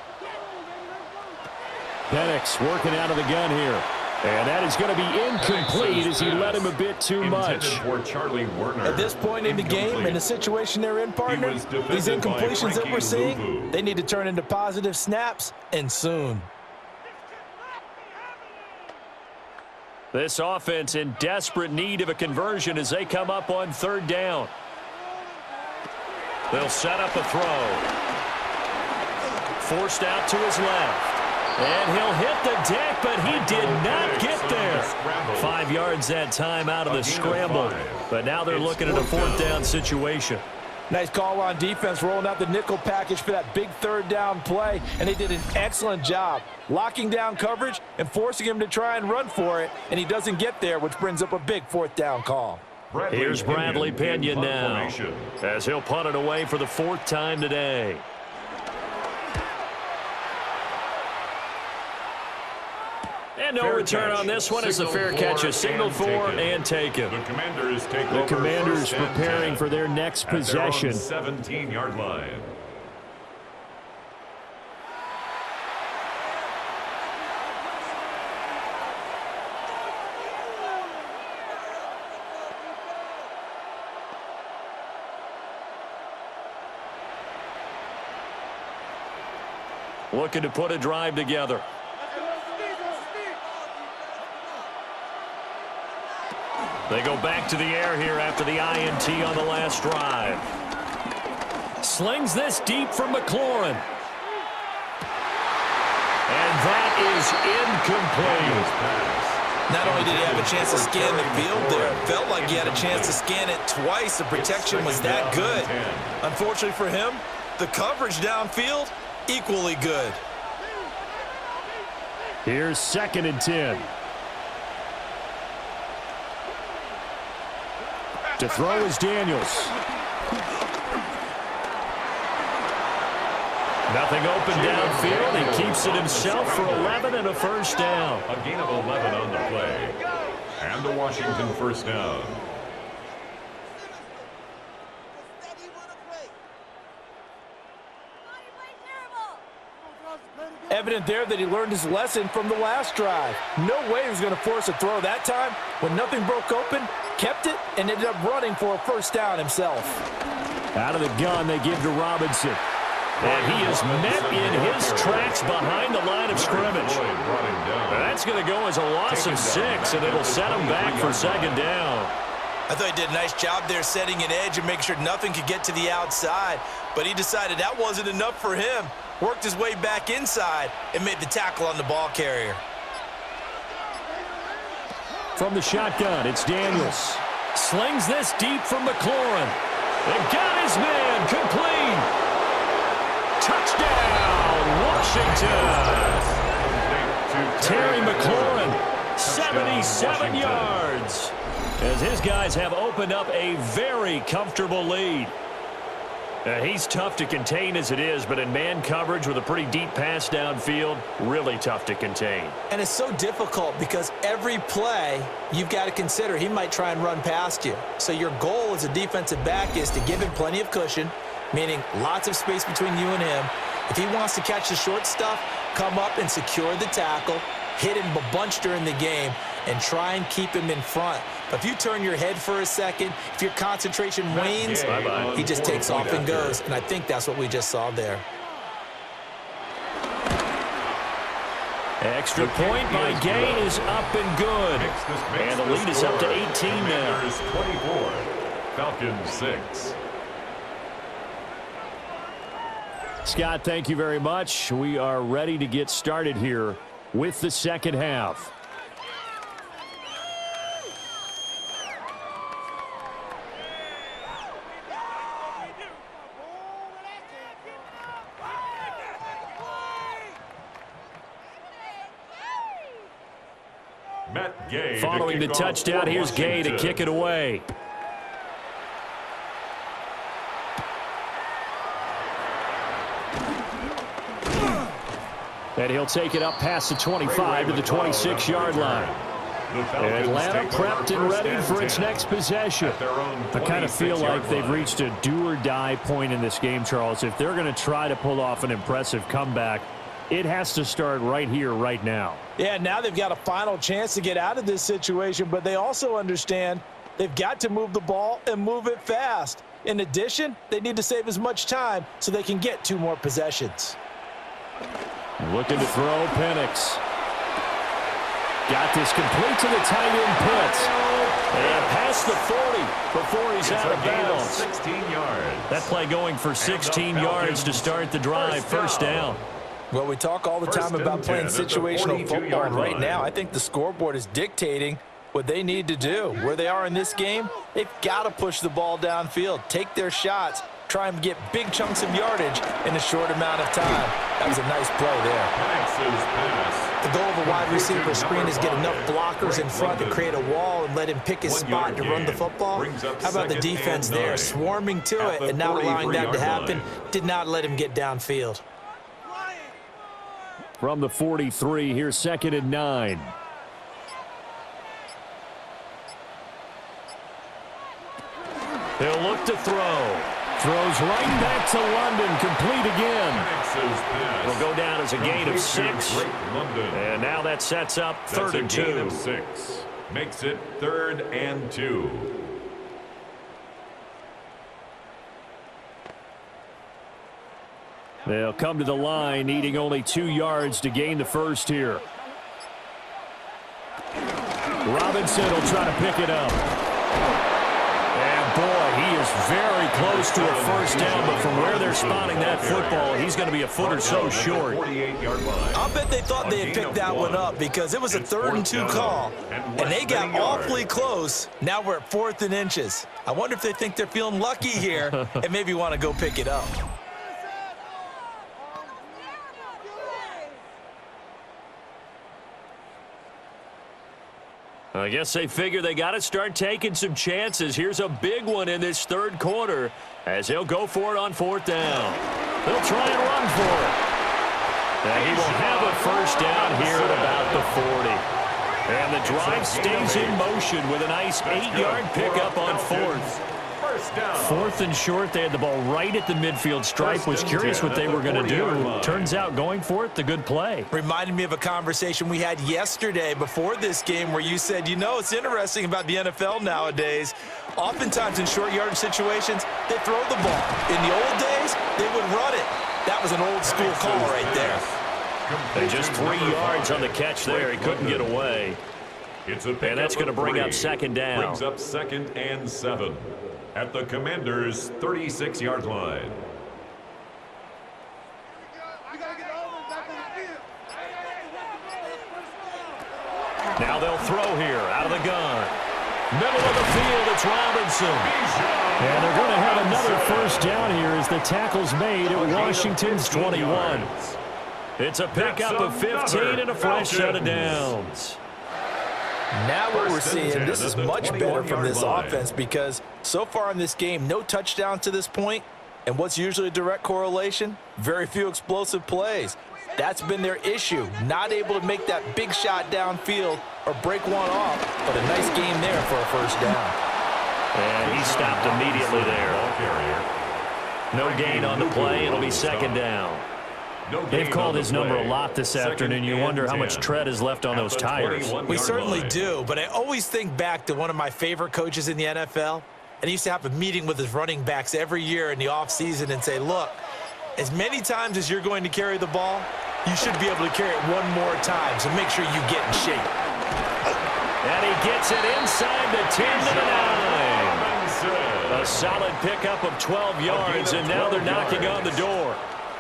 Penix working out of the gun here. And that is going to be incomplete as he led him a bit too much. For Charlie Werner. At this point in the game, in the situation they're in, partner, these incompletions that we're seeing, they need to turn into positive snaps, and soon. This offense in desperate need of a conversion as they come up on 3rd down. They'll set up a throw. Forced out to his left. And he'll hit the deck, but he did not get there. 5 yards that time out of the scramble. But now they're looking at a 4th down situation. Nice call on defense, rolling out the nickel package for that big 3rd down play. And they did an excellent job locking down coverage and forcing him to try and run for it. And he doesn't get there, which brings up a big 4th down call. Here's Bradley Pena now as he'll punt it away for the 4th time today. And no return on this one as the fair catch is signaled for and taken. The Commanders take the Commanders preparing for their next possession. 17-yard line. Looking to put a drive together. They go back to the air here after the INT on the last drive. Slings this deep from McLaurin. And that is incomplete. Not only did he have a chance to scan the field there, it felt like he had a chance to scan it twice. The protection was that good. Unfortunately for him, the coverage downfield, equally good. Here's 2nd and 10. To throw is Daniels. Nothing open downfield. He keeps it himself for 11 and a 1st down. A gain of 11 on the play. And the Washington 1st down. Evident there that he learned his lesson from the last drive. No way he was going to force a throw that time. When nothing broke open, kept it, and ended up running for a 1st down himself. Out of the gun, they give to Robinson. And he is met in his tracks behind the line of scrimmage. That's going to go as a loss of 6, and it'll set him back for 2nd down. I thought he did a nice job there setting an edge and making sure nothing could get to the outside. But he decided that wasn't enough for him. Worked his way back inside and made the tackle on the ball carrier. From the shotgun, it's Daniels. Slings this deep from McLaurin. And got his man complete. Touchdown, Washington. Terry McLaurin, 77 yards. As his guys have opened up a very comfortable lead. He's tough to contain as it is, but in man coverage with a pretty deep pass downfield, really tough to contain. And it's so difficult because every play you've got to consider he might try and run past you. So your goal as a defensive back is to give him plenty of cushion, meaning lots of space between you and him. If he wants to catch the short stuff, come up and secure the tackle, hit him a bunch during the game, and try and keep him in front. But if you turn your head for a second, if your concentration wanes, he just takes off and goes. And I think that's what we just saw there. Extra point by Gain is up and good. And the lead is up to 18 now. 24, Falcons 6. Scott, thank you very much. We are ready to get started here with the second half. Following the touchdown, here's Gay to kick it away. And he'll take it up past the 25 to the 26-yard line. Atlanta prepped and ready for its next possession. I kind of feel like they've reached a do-or-die point in this game, Charles. If they're going to try to pull off an impressive comeback, it has to start right here, right now. Yeah, now they've got a final chance to get out of this situation, but they also understand they've got to move the ball and move it fast. In addition, they need to save as much time so they can get 2 more possessions. Looking to throw, Penix. Got this complete to the tight end Pitts. And past the 40 before he's out of bounds. 16 yards. That play going for 16 yards to start the drive. First down. Well, we talk all the time about playing situational football, and right now I think the scoreboard is dictating what they need to do. Where they are in this game, they've got to push the ball downfield, take their shots, try and get big chunks of yardage in a short amount of time. That was a nice play there. The goal of a wide receiver screen is get enough blockers in front to create a wall and let him pick his spot to run the football. How about the defense there, swarming to it and not allowing that to happen, did not let him get downfield. From the 43, here's 2nd and 9. He'll look to throw. Throws right back to London, complete again. Will go down as a gain of 6. And now that sets up 3rd and 2. Gain of 6. Makes it 3rd and 2. They'll come to the line, needing only 2 yards to gain the first here. Robinson will try to pick it up. And boy, he is very close to a first down, but from where they're spotting that football, he's going to be a foot or so short. I'll bet they thought they had picked that one up because it was a 3rd and 2 call, and they got awfully close. Now we're at 4th and inches. I wonder if they think they're feeling lucky here and maybe want to go pick it up. I guess they figure they got to start taking some chances. Here's a big one in this 3rd quarter as he'll go for it on 4th down. They'll try and run for it. And he will have a first down here at about the 40. And the drive stays in motion with a nice 8-yard pickup on 4th. 4th and short. They had the ball right at the midfield stripe. Was curious what they were going to do. Turns out going for it, the good play. Reminded me of a conversation we had yesterday before this game where you said, you know, it's interesting about the NFL nowadays. Oftentimes in short yardage situations, they throw the ball. In the old days, they would run it. That was an old school call right there. And just 3 yards on the catch there. He couldn't get away. And that's going to bring up 2nd down. Brings up 2nd and 7. At the Commanders' 36-yard line. Now they'll throw here out of the gun. Middle of the field, it's Robinson. And they're going to have another first down here as the tackle's made at Washington's 21. It's a pickup of 15 and a fresh set of downs. Now what we're seeing, this is much better from this offense because so far in this game, no touchdowns to this point, and what's usually a direct correlation? Very few explosive plays. That's been their issue, not able to make that big shot downfield or break one off, but a nice game there for a first down. And he stopped immediately there. No gain on the play. It'll be 2nd down. They've called his number a lot this afternoon. You wonder how much tread is left on those tires. We certainly do, but I always think back to one of my favorite coaches in the NFL, and he used to have a meeting with his running backs every year in the offseason and say, look, as many times as you're going to carry the ball, you should be able to carry it one more time, so make sure you get in shape. And he gets it inside the 10 to the 9. A solid pickup of 12 yards, and now they're knocking on the door.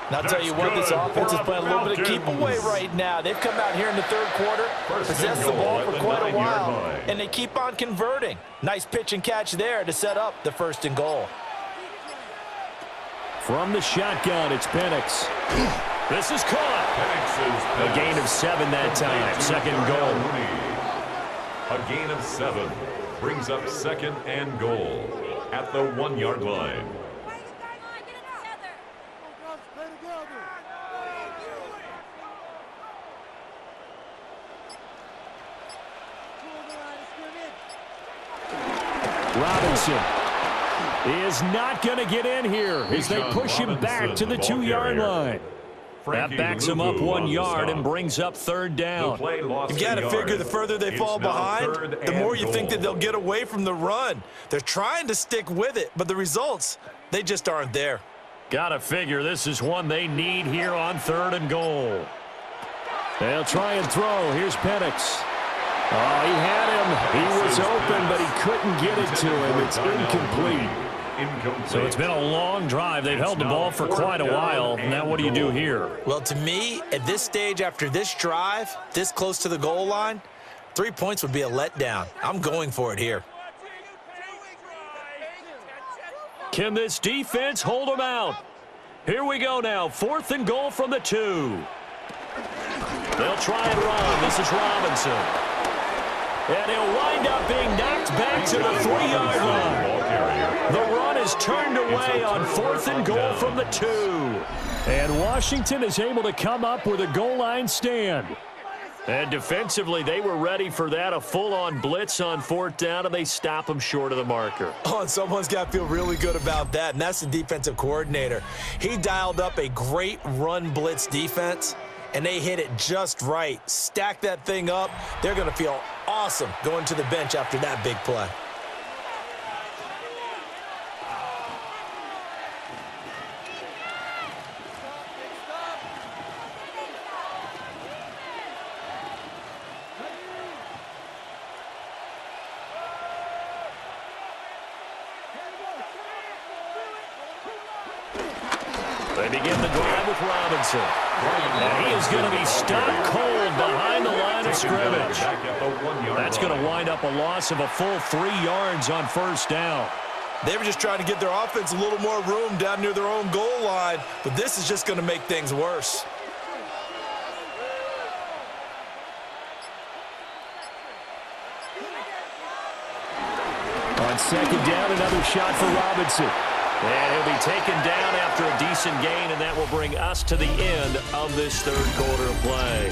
And I'll tell you what, this offense is playing a little bit of keep away right now. They've come out here in the third quarter, possessed the ball for quite a while, and they keep on converting. Nice pitch and catch there to set up the 1st and goal. From the shotgun, it's Penix. This is caught. A gain of 7 that time. 2nd and goal. A gain of 7 brings up 2nd and goal at the 1-yard line. Robinson is not going to get in here as they push him back to the 2-yard line. That backs him up 1 yard and brings up 3rd down. You've got to figure the further they fall behind, the more you think that they'll get away from the run. They're trying to stick with it, but the results, they just aren't there. Got to figure this is one they need here on 3rd and goal. They'll try and throw. Here's Penix. Oh, he had him. He was open, but he couldn't get it to him. It's incomplete. So it's been a long drive. They've held the ball for quite a while. Now what do you do here? Well, to me, at this stage, after this drive, this close to the goal line, 3 points would be a letdown. I'm going for it here. Can this defense hold them out? Here we go now. 4th and goal from the 2. They'll try and run. This is Robinson. And he'll wind up being knocked back to the 3-yard line. The run is turned away on 4th and goal from the 2. And Washington is able to come up with a goal line stand. And defensively, they were ready for that, a full-on blitz on 4th down, and they stop them short of the marker. Oh, and someone's got to feel really good about that, and that's the defensive coordinator. He dialed up a great run blitz defense, and they hit it just right. Stack that thing up. They're going to feel awesome going to the bench after that big play. They begin the drive with Robinson. And he is going to be stopped cold behind the line of scrimmage. That's going to wind up a loss of a full 3 yards on 1st down. They were just trying to give their offense a little more room down near their own goal line, but this is just going to make things worse. On 2nd down, another shot for Robinson. And he'll be taken down after a decent gain, and that will bring us to the end of this 3rd quarter of play.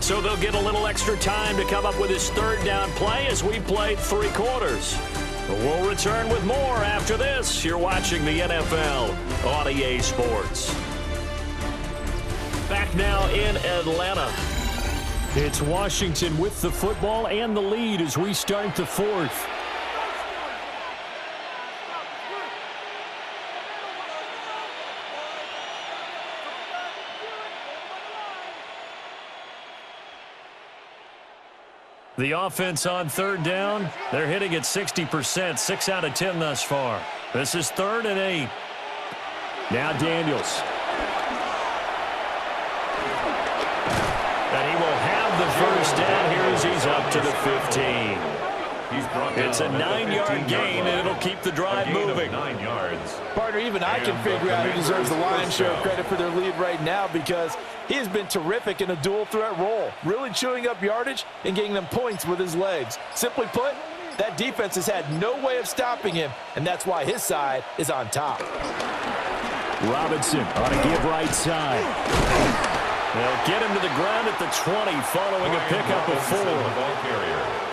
So they'll get a little extra time to come up with this 3rd down play as we played 3 quarters. But we'll return with more after this. You're watching the NFL on EA Sports. Back now in Atlanta. It's Washington with the football and the lead as we start the 4th. The offense on 3rd down, they're hitting at 60%, 6 out of 10 thus far. This is 3rd and 8. Now Daniels. And he will have the 1st down here as he's up to the 15. It's a 9-yard gain, and it'll keep the drive moving. 9 yards. Partner, even I can figure out who deserves the lion's share of credit for their lead right now because he has been terrific in a dual threat role, really chewing up yardage and getting them points with his legs. Simply put, that defense has had no way of stopping him, and that's why his side is on top. Robinson on a give right side. They'll get him to the ground at the 20 following a pickup of 4.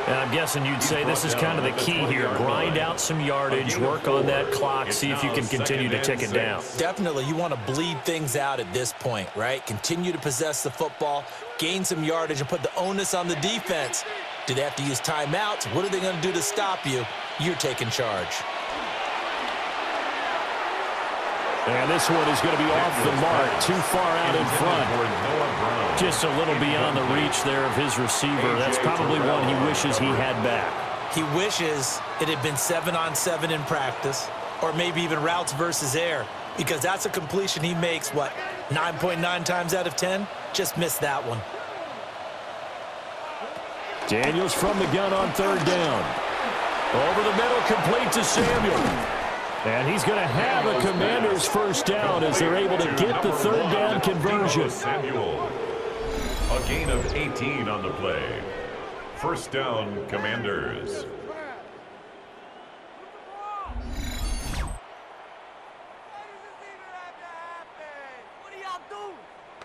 And I'm guessing you'd say this is kind of the key here. Grind out some yardage, work on that clock, see if you can continue to tick it down. Definitely, you want to bleed things out at this point, right? Continue to possess the football, gain some yardage, and put the onus on the defense. Do they have to use timeouts? What are they going to do to stop you? You're taking charge. And this one is going to be off the mark, too far out in front. Just a little beyond the reach there of his receiver. That's probably one he wishes he had back. He wishes it had been 7-on-7 in practice, or maybe even routes versus air, because that's a completion he makes, 9.9 times out of 10? Just missed that one. Daniels from the gun on 3rd down. Over the middle, complete to Samuel. And he's going to have a Commanders first down as they're able to get the 3rd down conversion. Samuel. A gain of 18 on the play. First down, Commanders.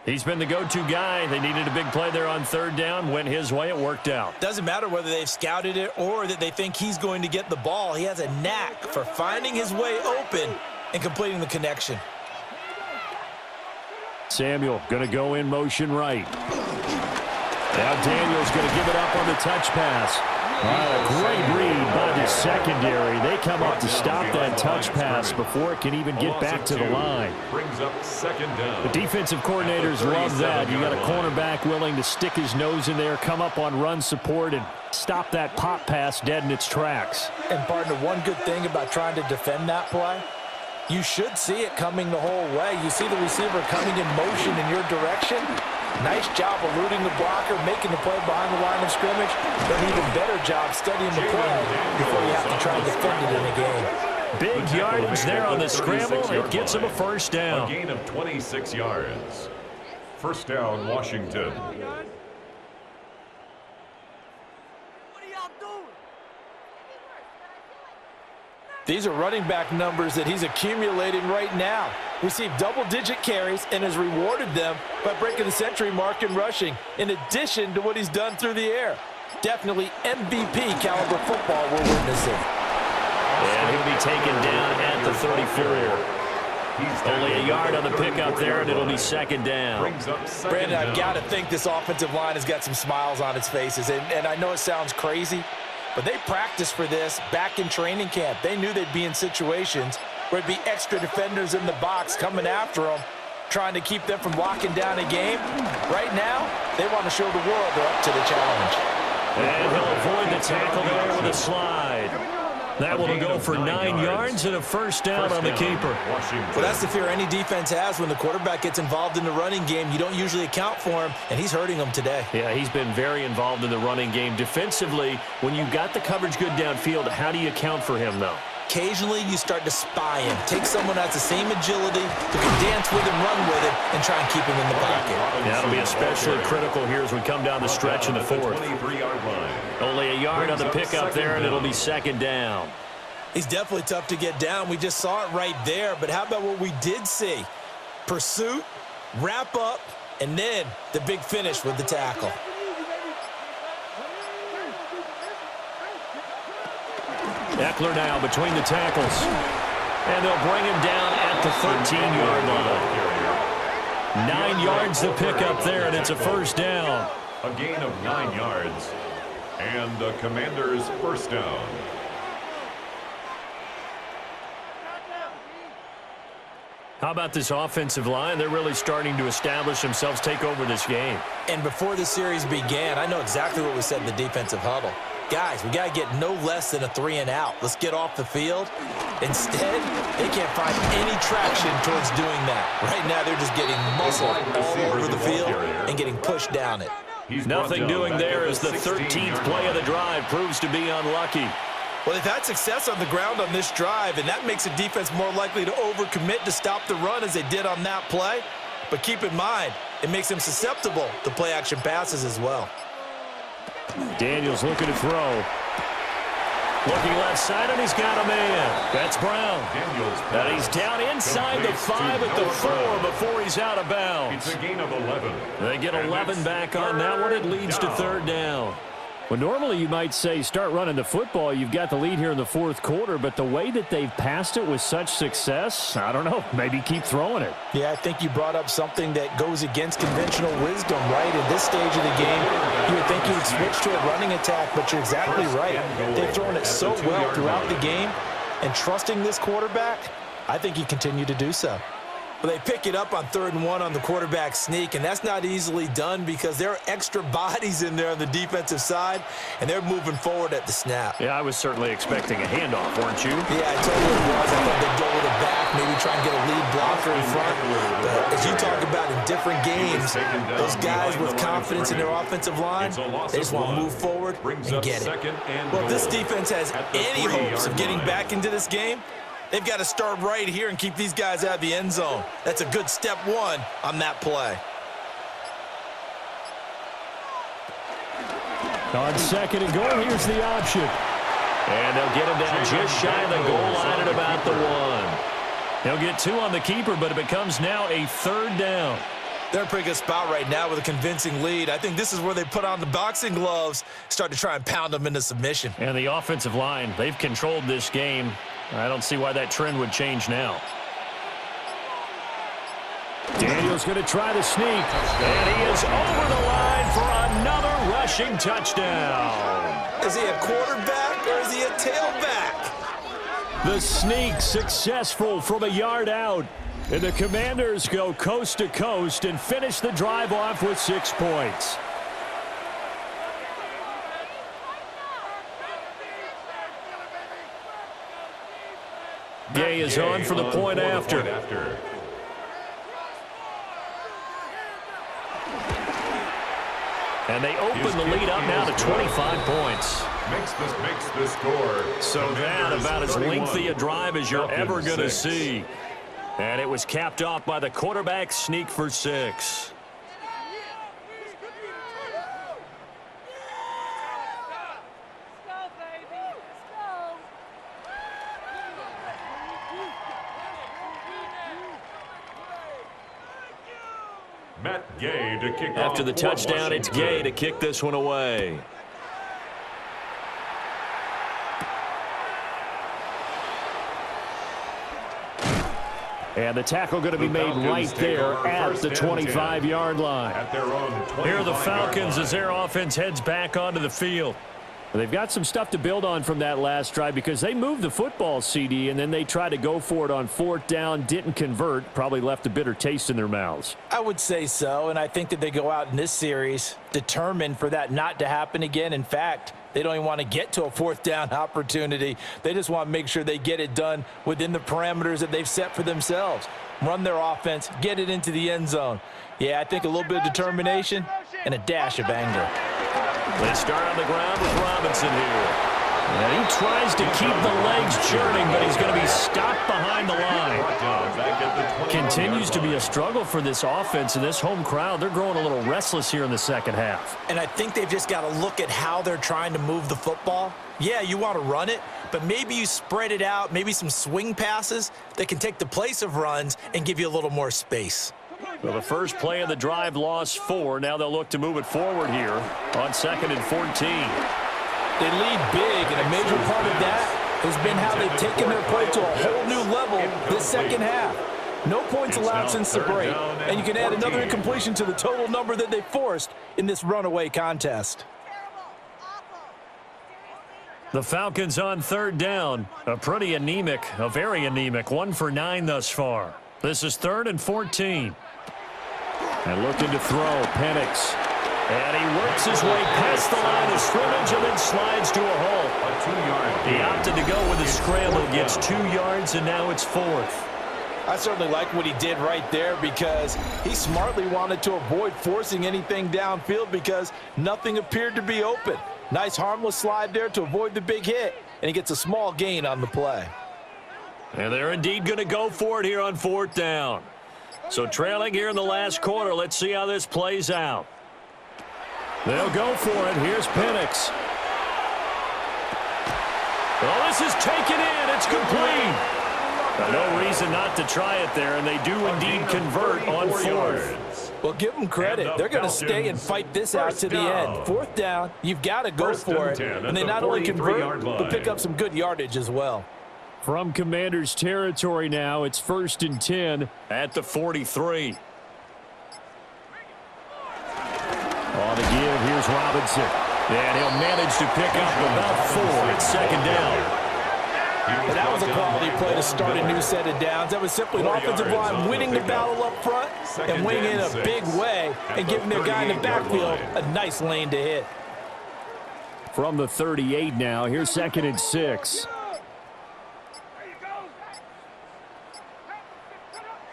He's been the go-to guy. They needed a big play there on 3rd down. Went his way. It worked out. Doesn't matter whether they've scouted it or that they think he's going to get the ball. He has a knack for finding his way open and completing the connection. Samuel going to go in motion right. Now Daniels going to give it up on the touch pass. A great read by the secondary. They come up to stop that touch pass before it can even get back to the line. Brings up 2nd down. The defensive coordinators love that. You got a cornerback willing to stick his nose in there, come up on run support, and stop that pop pass dead in its tracks. And, partner, one good thing about trying to defend that play, you should see it coming the whole way. You see the receiver coming in motion in your direction. Nice job eluding the blocker, making the play behind the line of scrimmage, but an even better job studying the play before you have to try and defend it in a game. Big yardage there on the scramble. It gets him a first down. A gain of 26 yards. First down, Washington. These are running back numbers that he's accumulating right now. Received double-digit carries and has rewarded them by breaking the century mark in rushing, in addition to what he's done through the air. Definitely MVP caliber football we're witnessing. And he'll be taken down at the 34. Only a yard on the pickup there, and it'll be 2nd down. Brandon, I've got to think this offensive line has got some smiles on its faces, and I know it sounds crazy, but they practiced for this back in training camp. They knew they'd be in situations where it'd be extra defenders in the box coming after them, trying to keep them from locking down a game. Right now, they want to show the world they're up to the challenge. And he'll avoid the tackle there with a slide. That will go for 9 yards and a first down on the keeper. Well, that's the fear any defense has when the quarterback gets involved in the running game. You don't usually account for him, and he's hurting them today. Yeah, he's been very involved in the running game. Defensively, when you've got the coverage good downfield, how do you account for him, though? Occasionally, you start to spy him. Take someone who has the same agility, who can dance with him, run with him, and try and keep him in the pocket. Yeah, that'll be especially critical here as we come down the stretch in the 4th. Only a yard on the pickup there, and it'll be 2nd down. He's definitely tough to get down. We just saw it right there. But how about what we did see? Pursuit, wrap up, and then the big finish with the tackle. Eckler now between the tackles. And they'll bring him down at the 13-yard line. 9 yards to pick up there, and it's a first down. A gain of 9 yards. And the Commanders' first down. How about this offensive line? They're really starting to establish themselves, take over this game. And before the series began, I know exactly what we said in the defensive huddle. Guys, we got to get no less than a 3-and-out. Let's get off the field. Instead, they can't find any traction towards doing that. Right now, they're just getting muscled all over the field and getting pushed down it. Nothing doing there as the 13th play of the drive proves to be unlucky. Well, they've had success on the ground on this drive, and that makes a defense more likely to overcommit to stop the run as they did on that play. But keep in mind, it makes them susceptible to play-action passes as well. Daniels looking to throw. Looking left side, and he's got a man. That's Brown. And he's down inside the 5 at the 4 before he's out of bounds. It's a gain of 11. They get 11 back on that one. It leads to third down. Well, normally you might say start running the football. You've got the lead here in the fourth quarter, but the way that they've passed it with such success, I don't know, maybe keep throwing it. Yeah, I think you brought up something that goes against conventional wisdom, right? In this stage of the game, you would think you would switch to a running attack, but you're exactly right. They've thrown it so well throughout the game, and trusting this quarterback, I think you continue to do so. Well, they pick it up on 3rd and 1 on the quarterback sneak, and that's not easily done because there are extra bodies in there on the defensive side, and they're moving forward at the snap. Yeah, I was certainly expecting a handoff, weren't you? Yeah, I totally was. I thought they'd go with it back, maybe try and get a lead blocker in front. But as you talk about in different games, those guys with confidence in their offensive line, they just want to move forward and get it. Well, if this defense has any hopes of getting back into this game, they've got to start right here and keep these guys out of the end zone. That's a good step 1 on that play. On 2nd and goal, here's the option. And they'll get him down just shy of the goal line at about the 1. He'll get 2 on the keeper, but it becomes now a 3rd down. They're in a pretty good spot right now with a convincing lead. I think this is where they put on the boxing gloves, start to try and pound them into submission. And the offensive line, they've controlled this game. I don't see why that trend would change now. Daniel's going to try the sneak, and he is over the line for another rushing touchdown. Is he a quarterback or is he a tailback? The sneak successful from a yard out. And the Commanders go coast to coast and finish the drive off with 6 points. Gay is on for the point after. And they open the lead up now to 25 points. Makes the score. So that about as lengthy a drive as you're ever going to see. And it was capped off by the quarterback sneak for 6. Matt Gay to kick After off the touchdown, it's Gay to kick this one away. And the tackle going to be made right there at the 25-yard line. Here are the Falcons as their offense heads back onto the field. They've got some stuff to build on from that last drive because they moved the football, CD, and then they tried to go for it on 4th down, didn't convert, probably left a bitter taste in their mouths. I would say so, and I think that they go out in this series determined for that not to happen again. In fact, they don't even want to get to a 4th down opportunity. They just want to make sure they get it done within the parameters that they've set for themselves. Run their offense, get it into the end zone. Yeah, I think a little bit of determination and a dash of anger. They start on the ground with Robinson here. And he tries to keep the legs churning, but he's going to be stopped behind the line. Continues to be a struggle for this offense and this home crowd. They're growing a little restless here in the second half. And I think they've just got to look at how they're trying to move the football. Yeah, you want to run it, but maybe you spread it out, maybe some swing passes that can take the place of runs and give you a little more space. Well, the first play of the drive lost 4. Now they'll look to move it forward here on 2nd and 14. They lead big, and a major part of that has been how they've taken their play to a whole new level this second half. No points allowed since the break, and you can add another incompletion to the total number that they forced in this runaway contest. The Falcons on 3rd down. A very anemic 1 for 9 thus far. This is 3rd and 14. And looking to throw, Penix. And he works his way past the line of scrimmage and then slides to a hole. He opted to go with a scramble, gets 2 yards, and now it's 4th. I certainly like what he did right there because he smartly wanted to avoid forcing anything downfield because nothing appeared to be open. Nice harmless slide there to avoid the big hit, and he gets a small gain on the play. And they're indeed going to go for it here on 4th down. So trailing here in the last quarter, let's see how this plays out. They'll go for it. Here's Penix. Oh, this is taken in. It's complete. No reason not to try it there, and they do indeed convert on fourth. Well, give them credit. They're going to stay and fight this out to the end. Fourth down, you've got to go for it. And they not only convert, but pick up some good yardage as well. From Commanders territory now, it's 1st and 10 at the 43. On the give, here's Robinson. And he'll manage to pick up about 4 at 2nd down. And that was a quality play to start a new set of downs. That was simply an offensive line winning the battle up front and winning in a big way and giving their guy in the backfield a nice lane to hit. From the 38 now, here's 2nd and 6.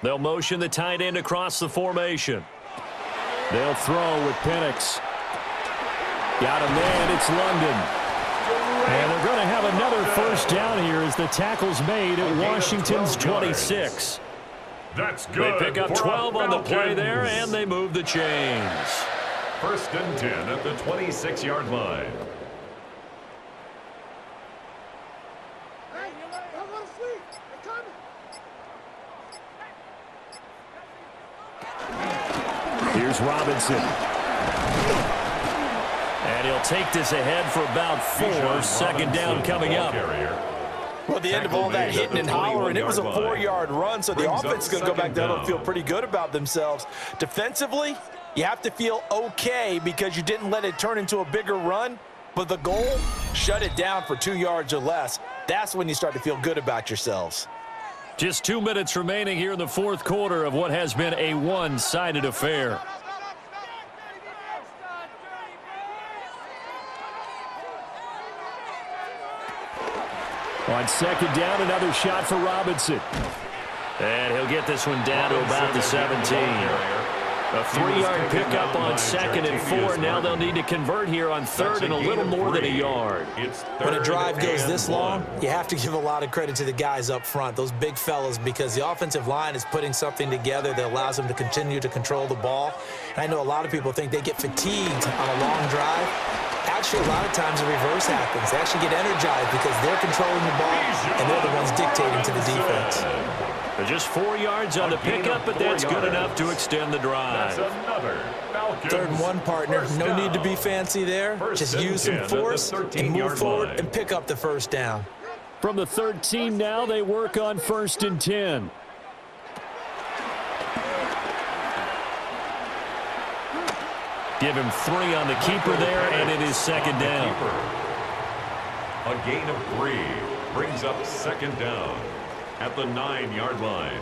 They'll motion the tight end across the formation. They'll throw with Penix. Got him there, it's London. And they're going to have another first down here as the tackle's made at Washington's 26. That's good. They pick up 12 on the play there, and they move the chains. 1st and 10 at the 26-yard line. Here's Robinson. And he'll take this ahead for about 4. 2nd down coming up. Well, at the end of all that hitting and hollering, it was a 4-yard run, so the offense is going to go back down and feel pretty good about themselves. Defensively, you have to feel okay because you didn't let it turn into a bigger run, but the goal, shut it down for 2 yards or less. That's when you start to feel good about yourselves. Just 2 minutes remaining here in the 4th quarter of what has been a one-sided affair. On 2nd down, another shot for Robinson. And he'll get this one down to about the 17. A 3-yard pickup on 2nd and 4. Now they'll need to convert here on 3rd and a little more than a yard. When a drive goes this long, you have to give a lot of credit to the guys up front, those big fellas, because the offensive line is putting something together that allows them to continue to control the ball. And I know a lot of people think they get fatigued on a long drive. Actually, a lot of times the reverse happens. They actually get energized because they're controlling the ball, and they're the ones dictating to the defense. Just 4 yards on the pickup, but that's good enough to extend the drive. 3rd and 1, partner. No need to be fancy there. Just use some force and move forward and pick up the 1st down. From the 13 now, they work on 1st and 10. Give him 3 on the keeper there, and it is 2nd down. A gain of 3 brings up 2nd down at the 9-yard line.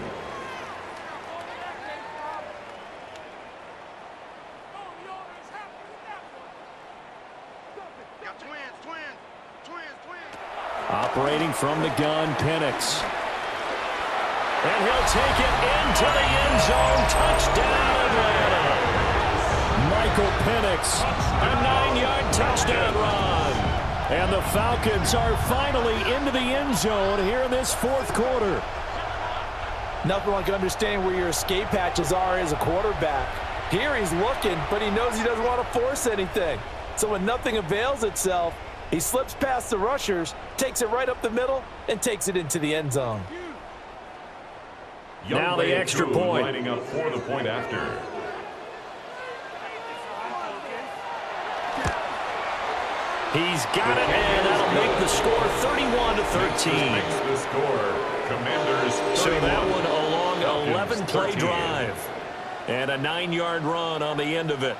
Operating from the gun, Penix. And he'll take it into the end zone. Touchdown, Atlanta. Michael Penix, a 9-yard touchdown run. And the Falcons are finally into the end zone here in this 4th quarter. Nothing like understanding where your escape hatches are as a quarterback. Here he's looking, but he knows he doesn't want to force anything. So when nothing avails itself, he slips past the rushers, takes it right up the middle, and takes it into the end zone. Now the extra point. Lining up for the point after. He's got it, and that'll make the score 31-13. Makes the score. Commanders 31. So that one a long 11-play drive. And a 9-yard run on the end of it.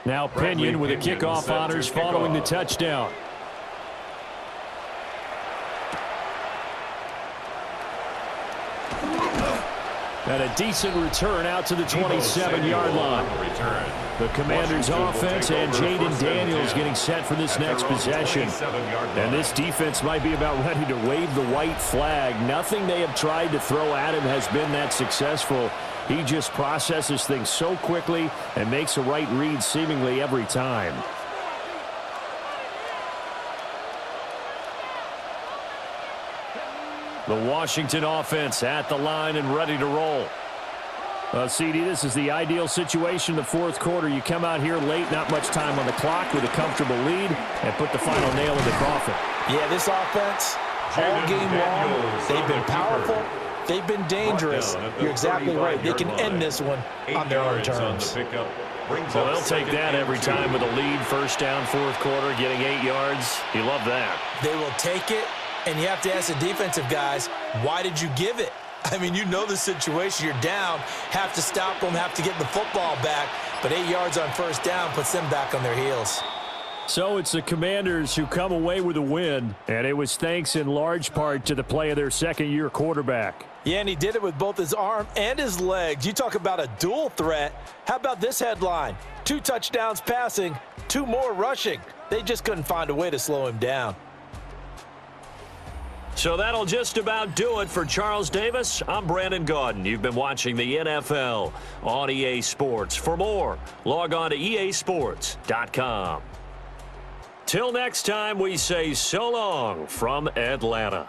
Now Pinion with the kickoff honors following the touchdown. And a decent return out to the 27-yard line. The Commanders' offense and Jaden Daniels getting set for this next possession. And this defense might be about ready to wave the white flag. Nothing they have tried to throw at him has been that successful. He just processes things so quickly and makes a right read seemingly every time. The Washington offense at the line and ready to roll. CD, this is the ideal situation in the fourth quarter. You come out here late, not much time on the clock with a comfortable lead, and put the final nail in the coffin. Yeah, this offense, all game long, they've been powerful. They've been dangerous. You're exactly right. They can end this one on their own terms. Well, they'll take that every time with a lead. First down, fourth quarter, getting 8 yards. You love that. They will take it, and you have to ask the defensive guys, why did you give it? I mean, you know the situation. You're down, have to stop them, have to get the football back, but 8 yards on first down puts them back on their heels. So it's the Commanders who come away with a win, and it was thanks in large part to the play of their second-year quarterback. Yeah, and he did it with both his arm and his legs. You talk about a dual threat. How about this headline? 2 touchdowns passing, 2 more rushing. They just couldn't find a way to slow him down. So that'll just about do it for Charles Davis. I'm Brandon Gaudin. You've been watching the NFL on EA Sports. For more, log on to easports.com. Till next time, we say so long from Atlanta.